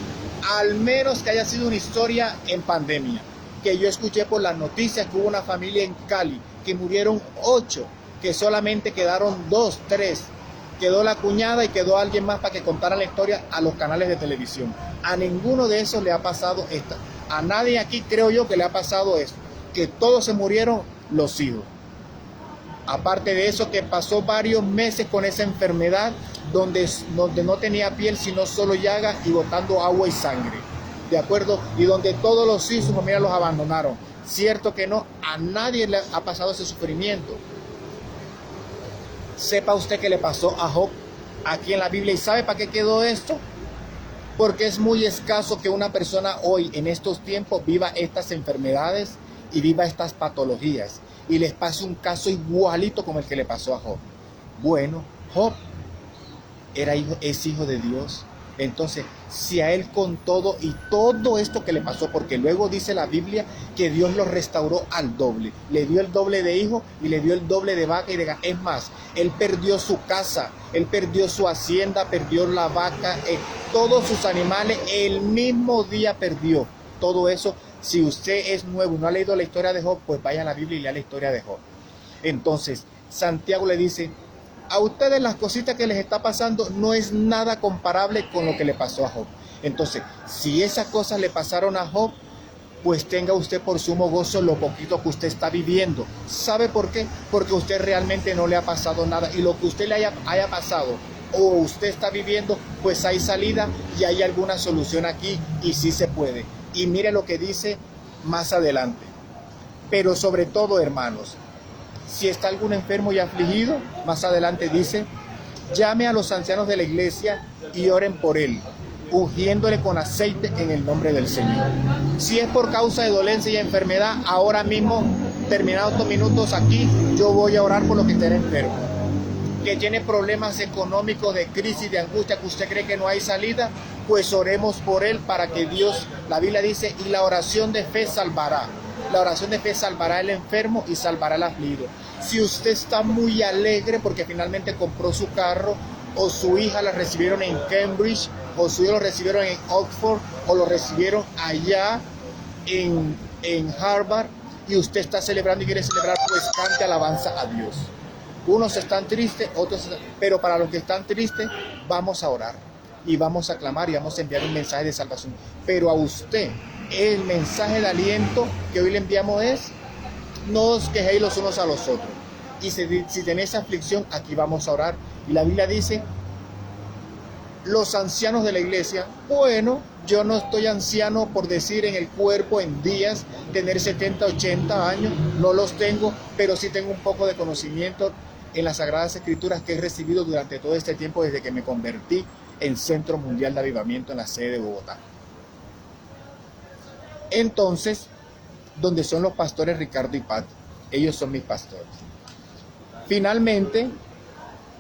al menos que haya sido una historia en pandemia, que yo escuché por las noticias que hubo una familia en Cali, que murieron 8, que solamente quedaron 2, 3, quedó la cuñada y quedó alguien más para que contara la historia a los canales de televisión. A ninguno de esos le ha pasado esta, a nadie aquí creo yo que le ha pasado eso, que todos se murieron los hijos. Aparte de eso, que pasó varios meses con esa enfermedad donde no tenía piel sino solo llaga y botando agua y sangre, ¿de acuerdo? Y donde todos los hijos, familia los abandonaron. Cierto que no, a nadie le ha pasado ese sufrimiento. Sepa usted que le pasó a Job aquí en la Biblia. ¿Y sabe para qué quedó esto? Porque es muy escaso que una persona hoy, en estos tiempos, viva estas enfermedades y viva estas patologías y les pase un caso igualito como el que le pasó a Job. Bueno, Job es hijo de Dios. Entonces, si a él con todo y todo esto que le pasó, porque luego dice la Biblia que Dios lo restauró al doble, le dio el doble de hijo y le dio el doble de vaca y de ganado. Es más, él perdió su casa, él perdió su hacienda, perdió la vaca, todos sus animales, el mismo día perdió todo eso Si usted es nuevo y no ha leído la historia de Job, pues vaya a la Biblia y lea la historia de Job. Entonces, Santiago le dice, a ustedes las cositas que les está pasando no es nada comparable con lo que le pasó a Job. Entonces, si esas cosas le pasaron a Job, pues tenga usted por sumo gozo lo poquito que usted está viviendo. ¿Sabe por qué? Porque a usted realmente no le ha pasado nada, y lo que usted le haya pasado o usted está viviendo, pues hay salida y hay alguna solución aquí, y sí se puede. Y mire lo que dice más adelante. Pero sobre todo, hermanos, si está algún enfermo y afligido, más adelante dice, llame a los ancianos de la iglesia y oren por él, ungiéndole con aceite en el nombre del Señor. Si es por causa de dolencia y enfermedad, ahora mismo, terminados estos minutos aquí, yo voy a orar por los que estén enfermos. Que tiene problemas económicos, de crisis, de angustia, que usted cree que no hay salida, pues oremos por él para que Dios, la Biblia dice, y la oración de fe salvará. La oración de fe salvará al enfermo y salvará al afligido. Si usted está muy alegre porque finalmente compró su carro, o su hija la recibieron en Cambridge, o su hijo lo recibieron en Oxford, o lo recibieron allá en Harvard, y usted está celebrando y quiere celebrar, pues cante alabanza a Dios. Unos están tristes, otros, pero para los que están tristes, vamos a orar y vamos a clamar y vamos a enviar un mensaje de salvación. Pero a usted, el mensaje de aliento que hoy le enviamos es, no os quejéis los unos a los otros. Y si tenéis aflicción, aquí vamos a orar. Y la Biblia dice, los ancianos de la iglesia, bueno, yo no estoy anciano por decir en el cuerpo, en días, tener 70, 80 años, no los tengo, pero sí tengo un poco de conocimiento en las Sagradas Escrituras que he recibido durante todo este tiempo desde que me convertí en Centro Mundial de Avivamiento en la sede de Bogotá. Entonces, donde son los pastores Ricardo y Pat, ellos son mis pastores. Finalmente,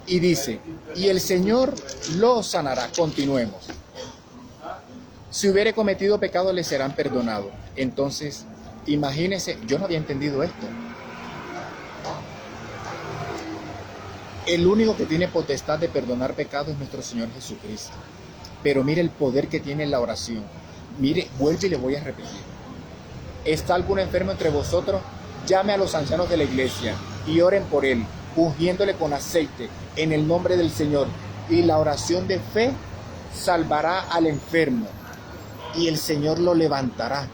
y dice, y el Señor lo sanará. Continuemos. Si hubiere cometido pecado, le serán perdonados. Entonces, imagínense, yo no había entendido esto. El único que tiene potestad de perdonar pecados es nuestro Señor Jesucristo. Pero mire el poder que tiene la oración. Mire, vuelvo y le voy a repetir. ¿Está algún enfermo entre vosotros? Llame a los ancianos de la iglesia y oren por él, ungiéndole con aceite en el nombre del Señor. Y la oración de fe salvará al enfermo, y el Señor lo levantará.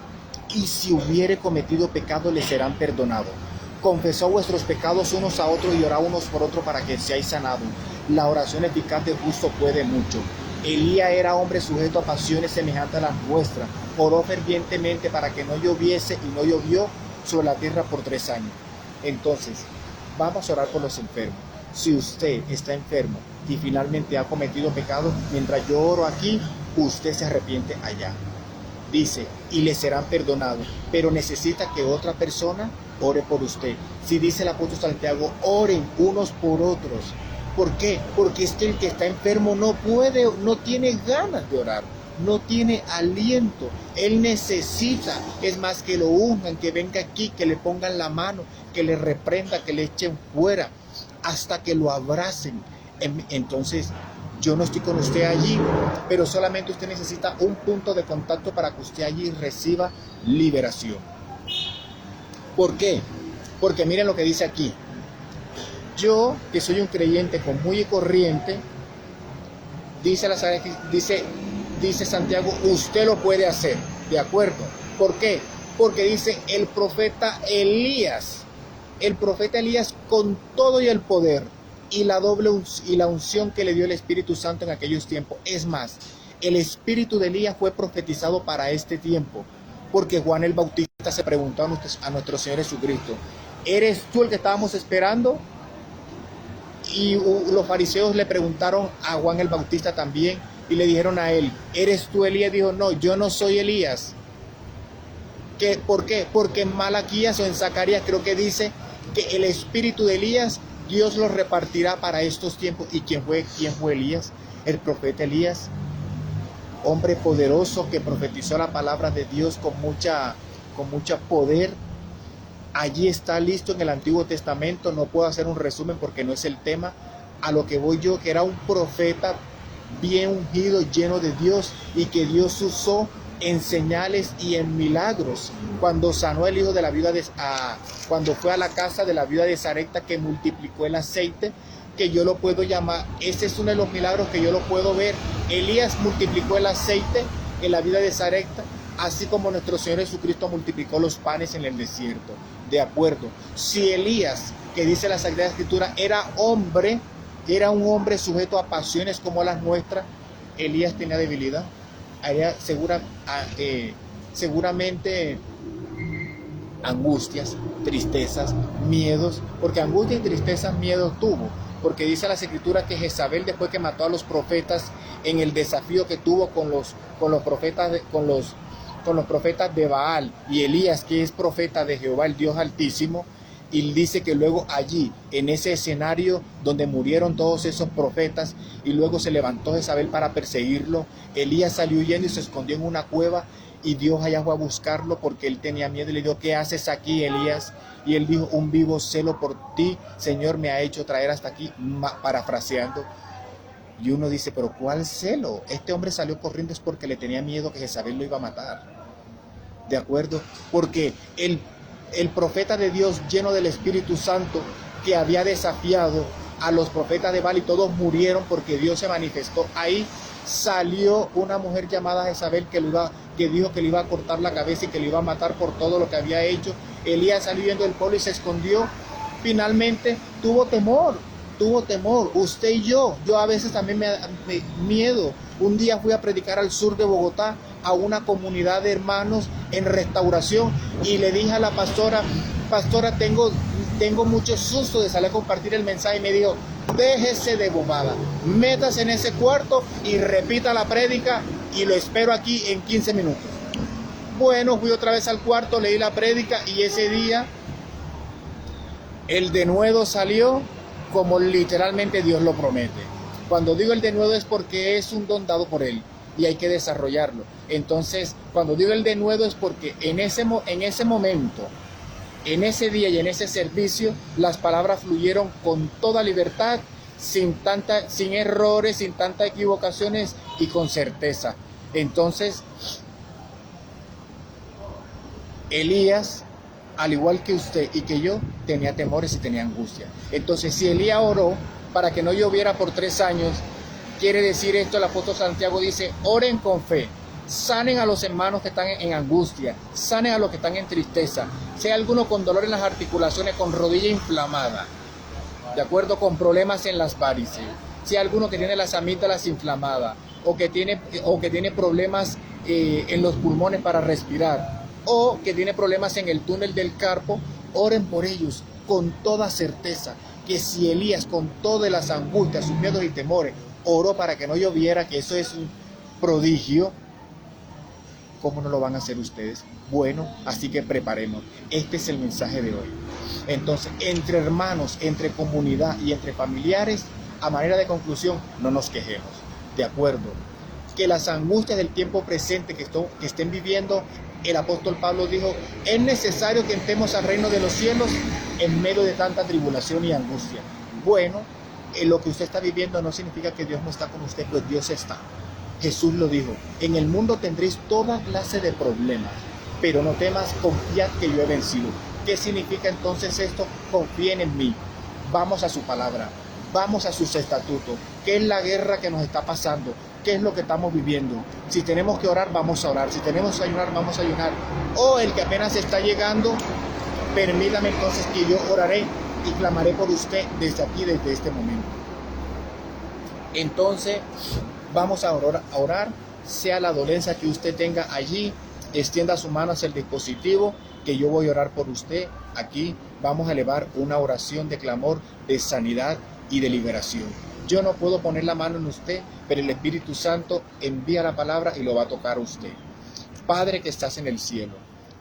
Y si hubiere cometido pecado, le serán perdonados. Confesó vuestros pecados unos a otros y orad unos por otros para que seáis sanados. La oración eficaz de justo puede mucho. Elías era hombre sujeto a pasiones semejantes a las nuestras. Oró fervientemente para que no lloviese, y no llovió sobre la tierra por 3 años. Entonces, vamos a orar por los enfermos. Si usted está enfermo y finalmente ha cometido pecado, mientras yo oro aquí, usted se arrepiente allá. Dice, y le serán perdonados, pero necesita que otra persona ore por usted. Si dice el apóstol Santiago, oren unos por otros. ¿Por qué? Porque es que el que está enfermo no puede, no tiene ganas de orar, no tiene aliento. Él necesita, es más, que lo unjan, que venga aquí, que le pongan la mano, que le reprenda, que le echen fuera, hasta que lo abracen. Entonces, yo no estoy con usted allí, pero solamente usted necesita un punto de contacto para que usted allí reciba liberación. ¿Por qué? Porque miren lo que dice aquí. Yo, que soy un creyente común y corriente, dice Santiago, usted lo puede hacer, ¿de acuerdo? ¿Por qué? Porque dice el profeta Elías con todo y el poder y la unción que le dio el Espíritu Santo en aquellos tiempos. Es más, el espíritu de Elías fue profetizado para este tiempo, porque Juan el Bautista se preguntó a nuestro Señor Jesucristo, ¿eres tú el que estábamos esperando? Y los fariseos le preguntaron a Juan el Bautista también, y le dijeron a él, ¿eres tú Elías? Dijo, no, yo no soy Elías. ¿Por qué? Porque en Malaquías o en Zacarías creo que dice que el espíritu de Elías Dios lo repartirá para estos tiempos. ¿Y quién fue Elías? El profeta Elías, hombre poderoso que profetizó la palabra de Dios con mucha poder. Allí está listo en el Antiguo Testamento. No puedo hacer un resumen porque no es el tema. A lo que voy yo, que era un profeta bien ungido, lleno de Dios, y que Dios usó en señales y en milagros, cuando sanó el hijo de la viuda cuando fue a la casa de la viuda de Sarepta, que multiplicó el aceite, que yo lo puedo llamar, ese es uno de los milagros que yo lo puedo ver. Elías multiplicó el aceite en la viuda de Sarepta, así como nuestro Señor Jesucristo multiplicó los panes en el desierto. De acuerdo, si Elías, que dice la Sagrada Escritura, era un hombre sujeto a pasiones como las nuestras, Elías tenía debilidad. Seguramente angustias, tristezas, miedos, porque angustia y tristezas, miedos tuvo, porque dice las Escrituras que Jezabel, después que mató a los profetas en el desafío que tuvo con los profetas de Baal, y Elías, que es profeta de Jehová, el Dios Altísimo, y dice que luego allí, en ese escenario donde murieron todos esos profetas, y luego se levantó Jezabel para perseguirlo, Elías salió huyendo y se escondió en una cueva, y Dios allá fue a buscarlo porque él tenía miedo y le dijo: ¿qué haces aquí, Elías? Y él dijo: un vivo celo por ti, Señor, me ha hecho traer hasta aquí, parafraseando. Y uno dice: pero ¿cuál celo? Este hombre salió corriendo es porque le tenía miedo que Jezabel lo iba a matar. ¿De acuerdo? Porque el profeta de Dios, lleno del Espíritu Santo, que había desafiado a los profetas de Baal, y todos murieron porque Dios se manifestó ahí, salió una mujer llamada Jezabel que dijo que le iba a cortar la cabeza y que le iba a matar por todo lo que había hecho. Elías salió viendo el pueblo y se escondió. Finalmente tuvo temor. Usted y yo a veces también me da miedo. Un día fui a predicar al sur de Bogotá a una comunidad de hermanos en restauración, y le dije a la pastora: tengo mucho susto de salir a compartir el mensaje. Y me dijo: déjese de bobada, métase en ese cuarto y repita la prédica, y lo espero aquí en 15 minutos. Bueno, fui otra vez al cuarto, leí la prédica, y ese día el denuedo salió como literalmente Dios lo promete. Cuando digo el denuedo es porque es un don dado por Él y hay que desarrollarlo. Entonces, cuando digo el denuedo es porque en ese momento, en ese día y en ese servicio, las palabras fluyeron con toda libertad, sin errores, sin tantas equivocaciones y con certeza. Entonces, Elías, al igual que usted y que yo, tenía temores y tenía angustia. Entonces, si Elías oró para que no lloviera por 3 años, quiere decir esto: el apóstol Santiago dice: oren con fe, sanen a los hermanos que están en angustia, sanen a los que están en tristeza. Si hay alguno con dolor en las articulaciones, con rodilla inflamada, de acuerdo, con problemas en las varices, si hay alguno que tiene las amígdalas inflamadas, o que tiene problemas en los pulmones para respirar, o que tiene problemas en el túnel del carpo, oren por ellos con toda certeza, que si Elías, con todas las angustias, sus miedos y temores, oró para que no lloviera, que eso es un prodigio, ¿cómo no lo van a hacer ustedes? Bueno, así que preparemos. Este es el mensaje de hoy. Entonces, entre hermanos, entre comunidad y entre familiares, a manera de conclusión, no nos quejemos. ¿De acuerdo? Que las angustias del tiempo presente que estén viviendo, el apóstol Pablo dijo: es necesario que entremos al reino de los cielos en medio de tanta tribulación y angustia. Bueno, lo que usted está viviendo no significa que Dios no está con usted, pues Dios está. Jesús lo dijo: en el mundo tendréis toda clase de problemas, pero no temas, confiad que yo he vencido. ¿Qué significa entonces esto? Confíen en mí. Vamos a su palabra, vamos a sus estatutos. ¿Qué es la guerra que nos está pasando? ¿Qué es lo que estamos viviendo? Si tenemos que orar, vamos a orar. Si tenemos que ayunar, vamos a ayunar. O el que apenas está llegando, permítame entonces que yo oraré y clamaré por usted desde aquí, desde este momento. Entonces, vamos a orar, sea la dolencia que usted tenga allí, extienda su mano hacia el dispositivo, que yo voy a orar por usted. Aquí vamos a elevar una oración de clamor, de sanidad y de liberación. Yo no puedo poner la mano en usted, pero el Espíritu Santo envía la palabra y lo va a tocar a usted. Padre que estás en el cielo,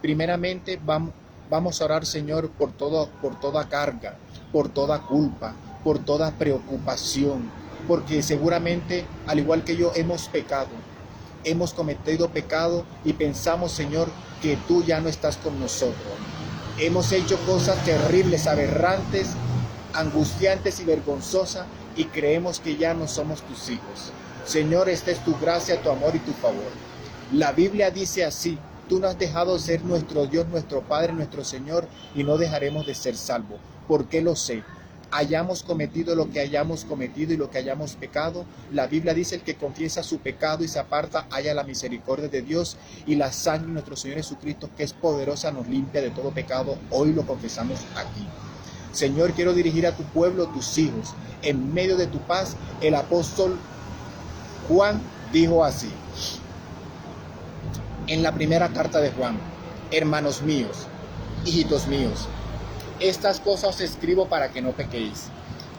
primeramente vamos a orar, Señor, por toda carga, por toda culpa, por toda preocupación, porque seguramente, al igual que yo, hemos pecado, hemos cometido pecado y pensamos, Señor, que tú ya no estás con nosotros. Hemos hecho cosas terribles, aberrantes, angustiantes y vergonzosas, y creemos que ya no somos tus hijos. Señor, esta es tu gracia, tu amor y tu favor. La Biblia dice así: tú no has dejado de ser nuestro Dios, nuestro Padre, nuestro Señor, y no dejaremos de ser salvos. ¿Por qué lo sé? Hayamos cometido lo que hayamos cometido y lo que hayamos pecado, la Biblia dice: el que confiesa su pecado y se aparta, halla la misericordia de Dios, y la sangre de nuestro Señor Jesucristo, que es poderosa, nos limpia de todo pecado. Hoy lo confesamos aquí. Señor, quiero dirigir a tu pueblo, tus hijos. En medio de tu paz, el apóstol Juan dijo así, en la primera carta de Juan: hermanos míos, hijitos míos, estas cosas os escribo para que no pequéis.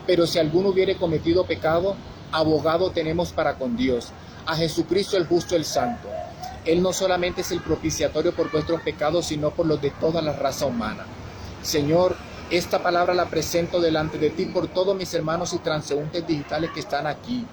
Pero si alguno hubiere cometido pecado, abogado tenemos para con Dios, a Jesucristo el justo, el santo. Él no solamente es el propiciatorio por vuestros pecados, sino por los de toda la raza humana. Señor, esta palabra la presento delante de ti por todos mis hermanos y transeúntes digitales que están aquí.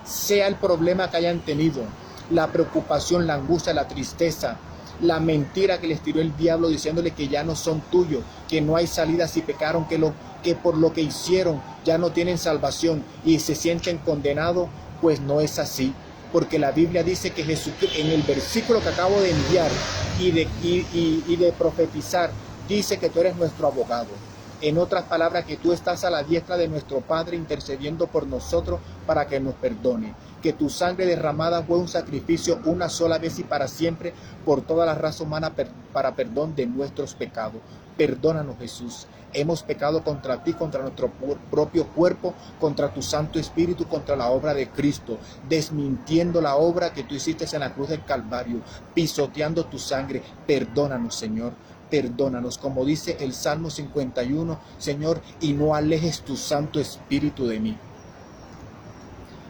Sea el problema que hayan tenido, la preocupación, la angustia, la tristeza, la mentira que les tiró el diablo diciéndole que ya no son tuyos, que no hay salida si pecaron, que por lo que hicieron ya no tienen salvación y se sienten condenados, pues no es así. Porque la Biblia dice que Jesucristo, en el versículo que acabo de enviar y de profetizar, dice que tú eres nuestro abogado. En otras palabras, que tú estás a la diestra de nuestro Padre intercediendo por nosotros para que nos perdone. Que tu sangre derramada fue un sacrificio una sola vez y para siempre por toda la raza humana para perdón de nuestros pecados. Perdónanos, Jesús. Hemos pecado contra ti, contra nuestro propio cuerpo, contra tu Santo Espíritu, contra la obra de Cristo, desmintiendo la obra que tú hiciste en la cruz del Calvario, pisoteando tu sangre. Perdónanos, Señor. Perdónanos, como dice el Salmo 51, Señor, y no alejes tu Santo Espíritu de mí.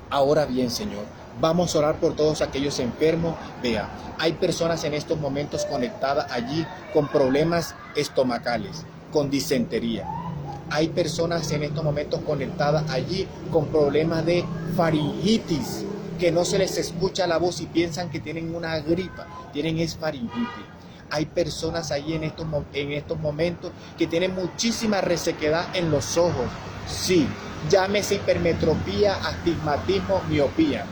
Ahora bien, Señor, vamos a orar por todos aquellos enfermos. Vea, hay personas en estos momentos conectadas allí con problemas estomacales, con disentería. Hay personas en estos momentos conectadas allí con problemas de faringitis, que no se les escucha la voz y piensan que tienen una gripa, tienen faringitis. Hay personas ahí en estos momentos que tienen muchísima resequedad en los ojos. Sí, llámese hipermetropía, astigmatismo, miopía.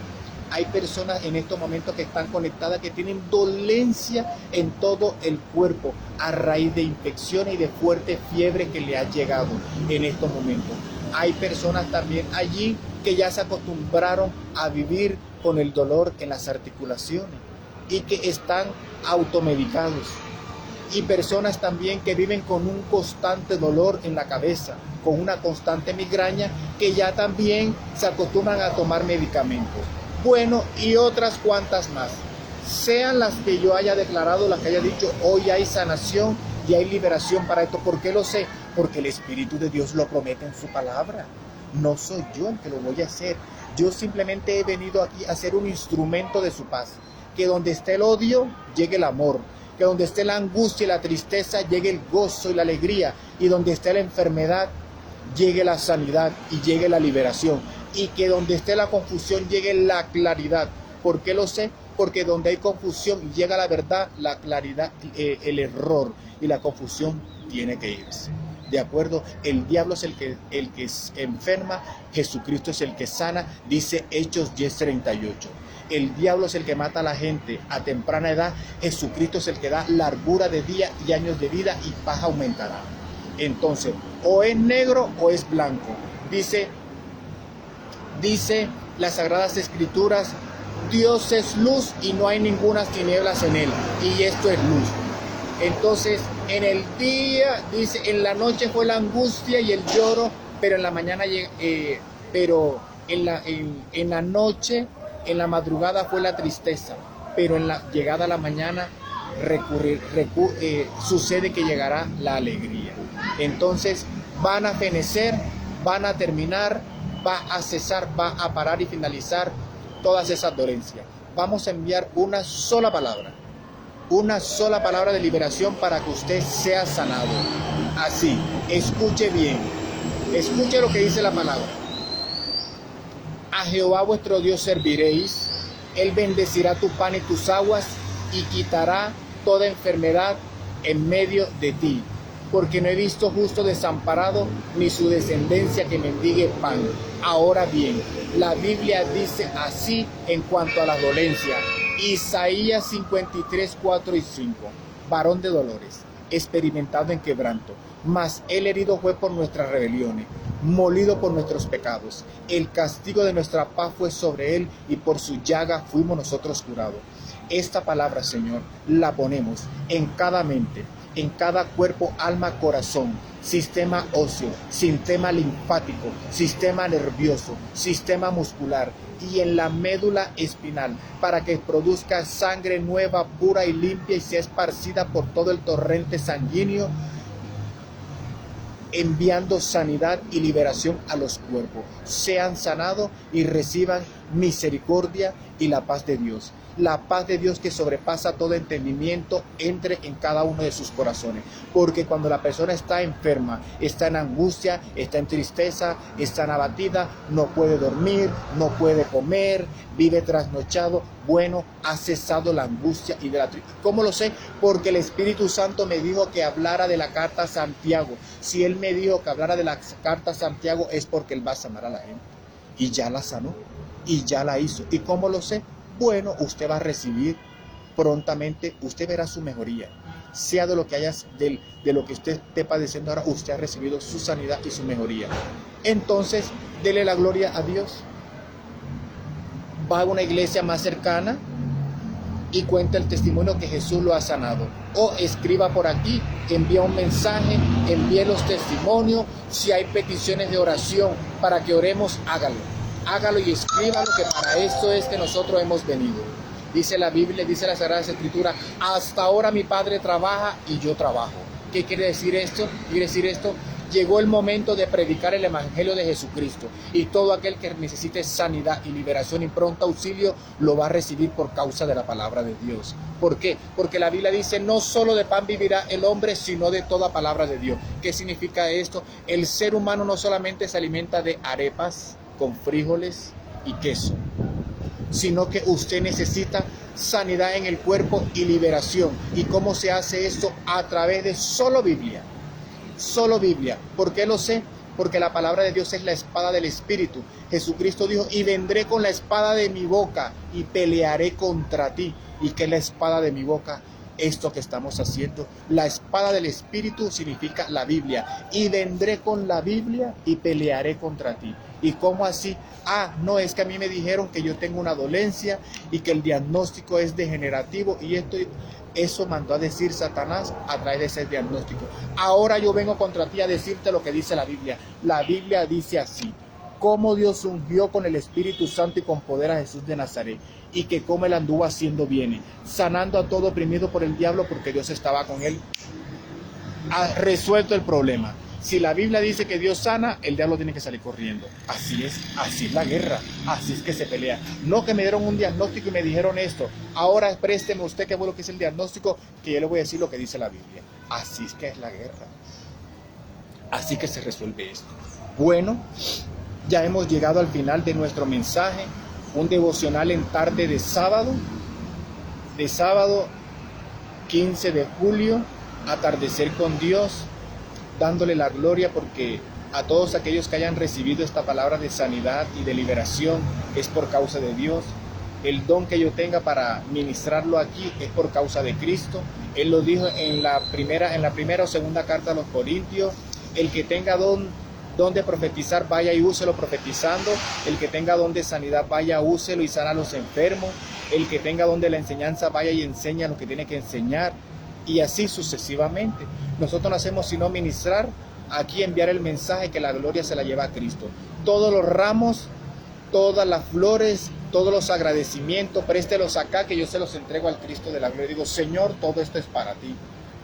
Hay personas en estos momentos que están conectadas que tienen dolencia en todo el cuerpo a raíz de infecciones y de fuerte fiebre que le ha llegado en estos momentos. Hay personas también allí que ya se acostumbraron a vivir con el dolor en las articulaciones y que están automedicados, y personas también que viven con un constante dolor en la cabeza, con una constante migraña, que ya también se acostumbran a tomar medicamentos. Bueno, y otras cuantas más, sean las que yo haya declarado, las que haya dicho, hoy hay sanación y hay liberación para esto. ¿Por qué lo sé? Porque el Espíritu de Dios lo promete en su palabra. No soy yo el que lo voy a hacer. Yo simplemente he venido aquí a ser un instrumento de su paz. Que donde esté el odio, llegue el amor. Que donde esté la angustia y la tristeza, llegue el gozo y la alegría. Y donde esté la enfermedad, llegue la sanidad y llegue la liberación. Y que donde esté la confusión, llegue la claridad. ¿Por qué lo sé? Porque donde hay confusión, llega la verdad, la claridad, el error y la confusión tiene que irse. ¿De acuerdo? El diablo es el que enferma, Jesucristo es el que sana, dice Hechos 10:38. El diablo es el que mata a la gente a temprana edad, Jesucristo es el que da largura de día y años de vida, y paz aumentará. Entonces, o es negro o es blanco. Dice las Sagradas Escrituras: Dios es luz y no hay ninguna tinieblas en él, y esto es luz. Entonces, en el día, dice, en la noche fue la angustia y el lloro, pero en la mañana, en la noche, en la madrugada fue la tristeza, pero en la llegada a la mañana sucede que llegará la alegría. Entonces, van a fenecer, van a terminar, va a cesar, va a parar y finalizar todas esas dolencias. Vamos a enviar una sola palabra de liberación para que usted sea sanado. Así, escuche bien, escuche lo que dice la palabra. A Jehová vuestro Dios serviréis, Él bendecirá tu pan y tus aguas, y quitará toda enfermedad en medio de ti. Porque no he visto justo desamparado, ni su descendencia que mendigue pan. Ahora bien, la Biblia dice así en cuanto a las dolencias: Isaías 53, 4 y 5. Varón de dolores, experimentado en quebranto, mas él herido fue por nuestras rebeliones, molido por nuestros pecados. El castigo de nuestra paz fue sobre él, y por su llaga fuimos nosotros curados. Esta palabra, Señor, la ponemos en cada mente, en cada cuerpo, alma, corazón, sistema óseo, sistema linfático, sistema nervioso, sistema muscular y en la médula espinal, para que produzca sangre nueva, pura y limpia, y sea esparcida por todo el torrente sanguíneo, enviando sanidad y liberación a los cuerpos. Sean sanados y reciban misericordia y la paz de Dios. La paz de Dios que sobrepasa todo entendimiento entre en cada uno de sus corazones. Porque cuando la persona está enferma, está en angustia, está en tristeza, está en abatida, no puede dormir, no puede comer, vive trasnochado. Bueno, ha cesado la angustia y de la tristeza. ¿Cómo lo sé? Porque el Espíritu Santo me dijo que hablara de la carta a Santiago. Si Él me dijo que hablara de la carta a Santiago, es porque Él va a sanar a la gente. Y ya la sanó, y ya la hizo. ¿Y cómo lo sé? Bueno, usted va a recibir prontamente, usted verá su mejoría. Sea de lo que hayas, de lo que usted esté padeciendo ahora, usted ha recibido su sanidad y su mejoría. Entonces, dele la gloria a Dios. Va a una iglesia más cercana y cuenta el testimonio que Jesús lo ha sanado. O escriba por aquí, envía un mensaje, envíe los testimonios. Si hay peticiones de oración para que oremos, hágalo y escríbalo, que para esto es que nosotros hemos venido. Dice la Biblia, dice la Sagrada Escritura, hasta ahora mi Padre trabaja y yo trabajo. ¿Qué quiere decir esto? Quiere decir esto, llegó el momento de predicar el Evangelio de Jesucristo, y todo aquel que necesite sanidad y liberación y pronto auxilio lo va a recibir por causa de la palabra de Dios. ¿Por qué? Porque la Biblia dice, no solo de pan vivirá el hombre, sino de toda palabra de Dios. ¿Qué significa esto? El ser humano no solamente se alimenta de arepas con frijoles y queso, sino que usted necesita sanidad en el cuerpo y liberación. ¿Y cómo se hace esto? A través de solo Biblia. Solo Biblia. ¿Por qué lo sé? Porque la palabra de Dios es la espada del Espíritu. Jesucristo dijo, y vendré con la espada de mi boca y pelearé contra ti. ¿Y qué es la espada de mi boca? Esto que estamos haciendo. La espada del Espíritu significa la Biblia. Y vendré con la Biblia y pelearé contra ti. ¿Y cómo así? No, es que a mí me dijeron que yo tengo una dolencia y que el diagnóstico es degenerativo, y eso mandó a decir Satanás a través de ese diagnóstico. Ahora yo vengo contra ti a decirte lo que dice la Biblia. La Biblia dice así: cómo Dios ungió con el Espíritu Santo y con poder a Jesús de Nazaret, y que como él anduvo haciendo bienes, sanando a todo oprimido por el diablo, porque Dios estaba con él. Ha resuelto el problema. Si la Biblia dice que Dios sana, el diablo tiene que salir corriendo. Así es la guerra, así es que se pelea. No que me dieron un diagnóstico y me dijeron esto, ahora présteme usted que fue lo que es el diagnóstico, que yo le voy a decir lo que dice la Biblia. Así es que es la guerra. Así que se resuelve esto. Bueno, ya hemos llegado al final de nuestro mensaje, un devocional en tarde de sábado 15 de julio, atardecer con Dios, dándole la gloria, porque a todos aquellos que hayan recibido esta palabra de sanidad y de liberación es por causa de Dios. El don que yo tenga para ministrarlo aquí es por causa de Cristo. Él lo dijo en la primera o segunda carta a los Corintios: el que tenga don de profetizar, vaya y úselo profetizando. El que tenga don de sanidad, vaya, úselo y sana a los enfermos. El que tenga don de la enseñanza, vaya y enseña lo que tiene que enseñar. Y así sucesivamente. Nosotros no hacemos sino ministrar, aquí enviar el mensaje, que la gloria se la lleva a Cristo. Todos los ramos, todas las flores, todos los agradecimientos, préstelos acá, que yo se los entrego al Cristo de la gloria. Digo, Señor, todo esto es para ti.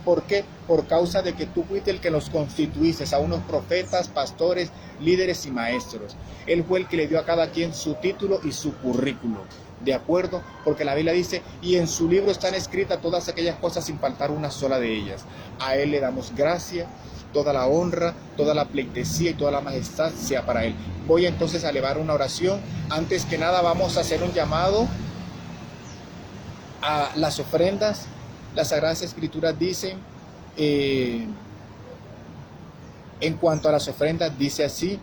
¿Por qué? Por causa de que tú fuiste el que los constituiste a unos profetas, pastores, líderes y maestros. Él fue el que le dio a cada quien su título y su currículo. ¿De acuerdo? Porque la Biblia dice, y en su libro están escritas todas aquellas cosas sin faltar una sola de ellas. A Él le damos gracia, toda la honra, toda la pleitesía y toda la majestad sea para Él. Voy entonces a elevar una oración. Antes que nada vamos a hacer un llamado a las ofrendas. Las Sagradas Escrituras dicen, en cuanto a las ofrendas, dice así,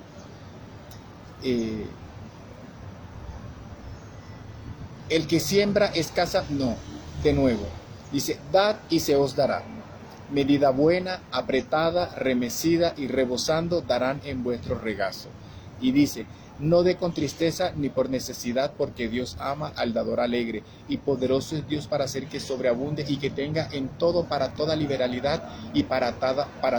El que siembra escasa, no. De nuevo, dice, dad y se os dará. Medida buena, apretada, remecida y rebosando darán en vuestro regazo. Y dice, no dé con tristeza ni por necesidad, porque Dios ama al dador alegre, y poderoso es Dios para hacer que sobreabunde y que tenga en todo para toda liberalidad y para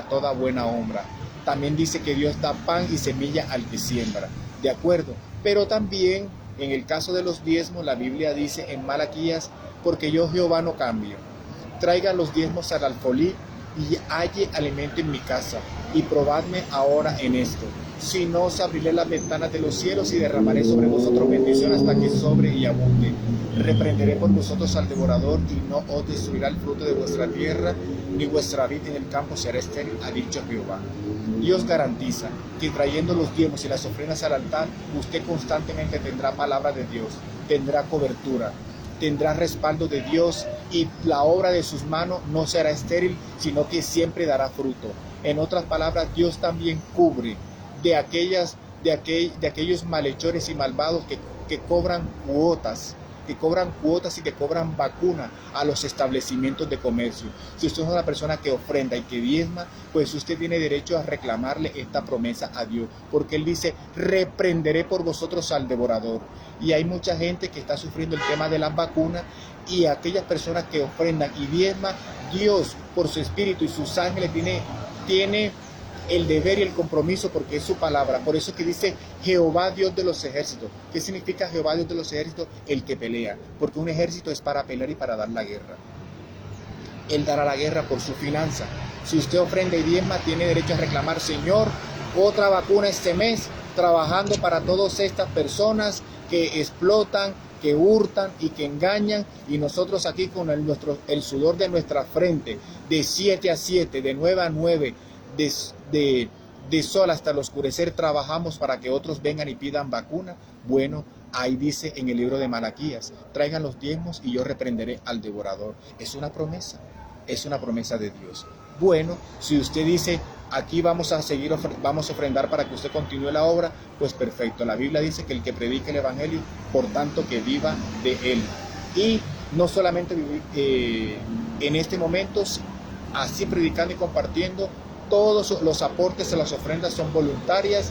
toda buena obra. También dice que Dios da pan y semilla al que siembra, de acuerdo. Pero también en el caso de los diezmos, la Biblia dice en Malaquías, porque yo Jehová no cambio. Traiga los diezmos al alfolí y halle alimento en mi casa, y probadme ahora en esto. Si no, os abriré las ventanas de los cielos y derramaré sobre vosotros bendición hasta que sobre y abunde. Reprenderé por vosotros al devorador y no os destruirá el fruto de vuestra tierra, ni vuestra vid en el campo será estéril, ha dicho Jehová. Dios garantiza que trayendo los diezmos y las ofrendas al altar, usted constantemente tendrá palabra de Dios, tendrá cobertura, tendrá respaldo de Dios, y la obra de sus manos no será estéril, sino que siempre dará fruto. En otras palabras, Dios también cubre de aquellos malhechores y malvados que cobran cuotas y que cobran vacuna a los establecimientos de comercio. Si usted es una persona que ofrenda y que diezma, pues usted tiene derecho a reclamarle esta promesa a Dios, porque Él dice, reprenderé por vosotros al devorador. Y hay mucha gente que está sufriendo el tema de las vacunas, y aquellas personas que ofrendan y diezman, Dios por su espíritu y sus ángeles tiene el deber y el compromiso, porque es su palabra. Por eso es que dice Jehová Dios de los ejércitos. ¿Qué significa Jehová Dios de los ejércitos? El que pelea, porque un ejército es para pelear y para dar la guerra. Él dará la guerra por su finanza. Si usted ofrenda y diezma, tiene derecho a reclamar, Señor, otra vacuna este mes, trabajando para todas estas personas que explotan, que hurtan y que engañan, y nosotros aquí con el sudor de nuestra frente, de 7 a 7, de 9 a 9, de sol hasta el oscurecer, trabajamos para que otros vengan y pidan vacuna. Bueno, ahí dice en el libro de Malaquías, traigan los diezmos y yo reprenderé al devorador. Es una promesa de Dios. Bueno, si usted dice, aquí vamos a ofrendar para que usted continúe la obra, pues perfecto. La Biblia dice que el que predique el evangelio, por tanto que viva de él. Y no solamente vivir en este momento, así predicando y compartiendo. Todos los aportes a las ofrendas son voluntarias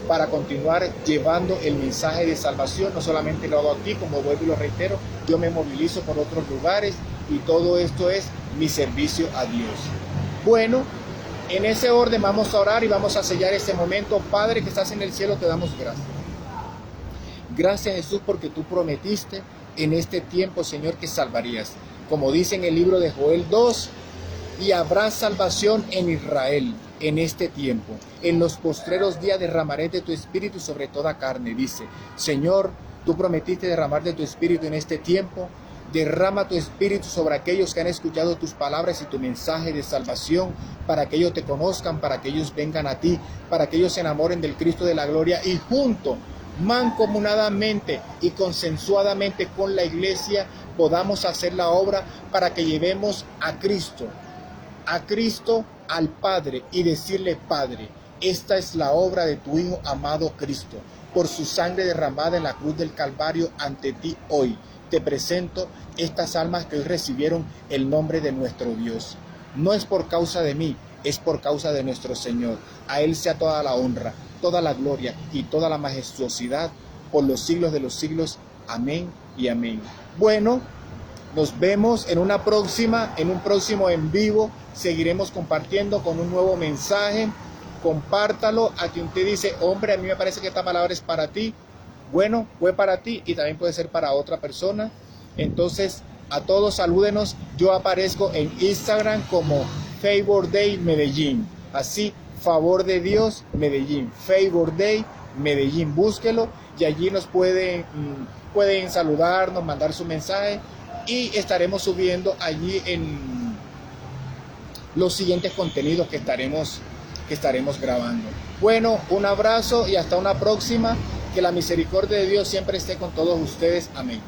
para continuar llevando el mensaje de salvación. No solamente lo hago aquí, como vuelvo y lo reitero, yo me movilizo por otros lugares, y todo esto es mi servicio a Dios. Bueno, en ese orden vamos a orar y vamos a sellar este momento. Padre que estás en el cielo, te damos gracias. Gracias, Jesús, porque tú prometiste en este tiempo, Señor, que salvarías. Como dice en el libro de Joel 2, y habrá salvación en Israel en este tiempo. En los postreros días derramaré de tu espíritu sobre toda carne. Dice, Señor, tú prometiste derramar de tu espíritu en este tiempo. Derrama tu espíritu sobre aquellos que han escuchado tus palabras y tu mensaje de salvación, para que ellos te conozcan, para que ellos vengan a ti, para que ellos se enamoren del Cristo de la gloria, y junto, mancomunadamente y consensuadamente con la iglesia, podamos hacer la obra para que llevemos a Cristo al Padre, y decirle, Padre, esta es la obra de tu Hijo amado Cristo. Por su sangre derramada en la cruz del Calvario, ante ti hoy te presento estas almas que hoy recibieron el nombre de nuestro Dios. No es por causa de mí, es por causa de nuestro Señor. A Él sea toda la honra, toda la gloria y toda la majestuosidad por los siglos de los siglos. Amén y amén. Bueno, nos vemos en un próximo en vivo. Seguiremos compartiendo con un nuevo mensaje. Compártalo. A quien usted dice, hombre, a mí me parece que esta palabra es para ti. Bueno, fue para ti y también puede ser para otra persona. Entonces, a todos salúdenos. Yo aparezco en Instagram como Favor Day Medellín. Así, Favor de Dios Medellín. Favor Day Medellín. Búsquelo y allí nos pueden saludarnos, mandar su mensaje, y estaremos subiendo allí en los siguientes contenidos que estaremos grabando. Bueno, un abrazo y hasta una próxima. Que la misericordia de Dios siempre esté con todos ustedes. Amén.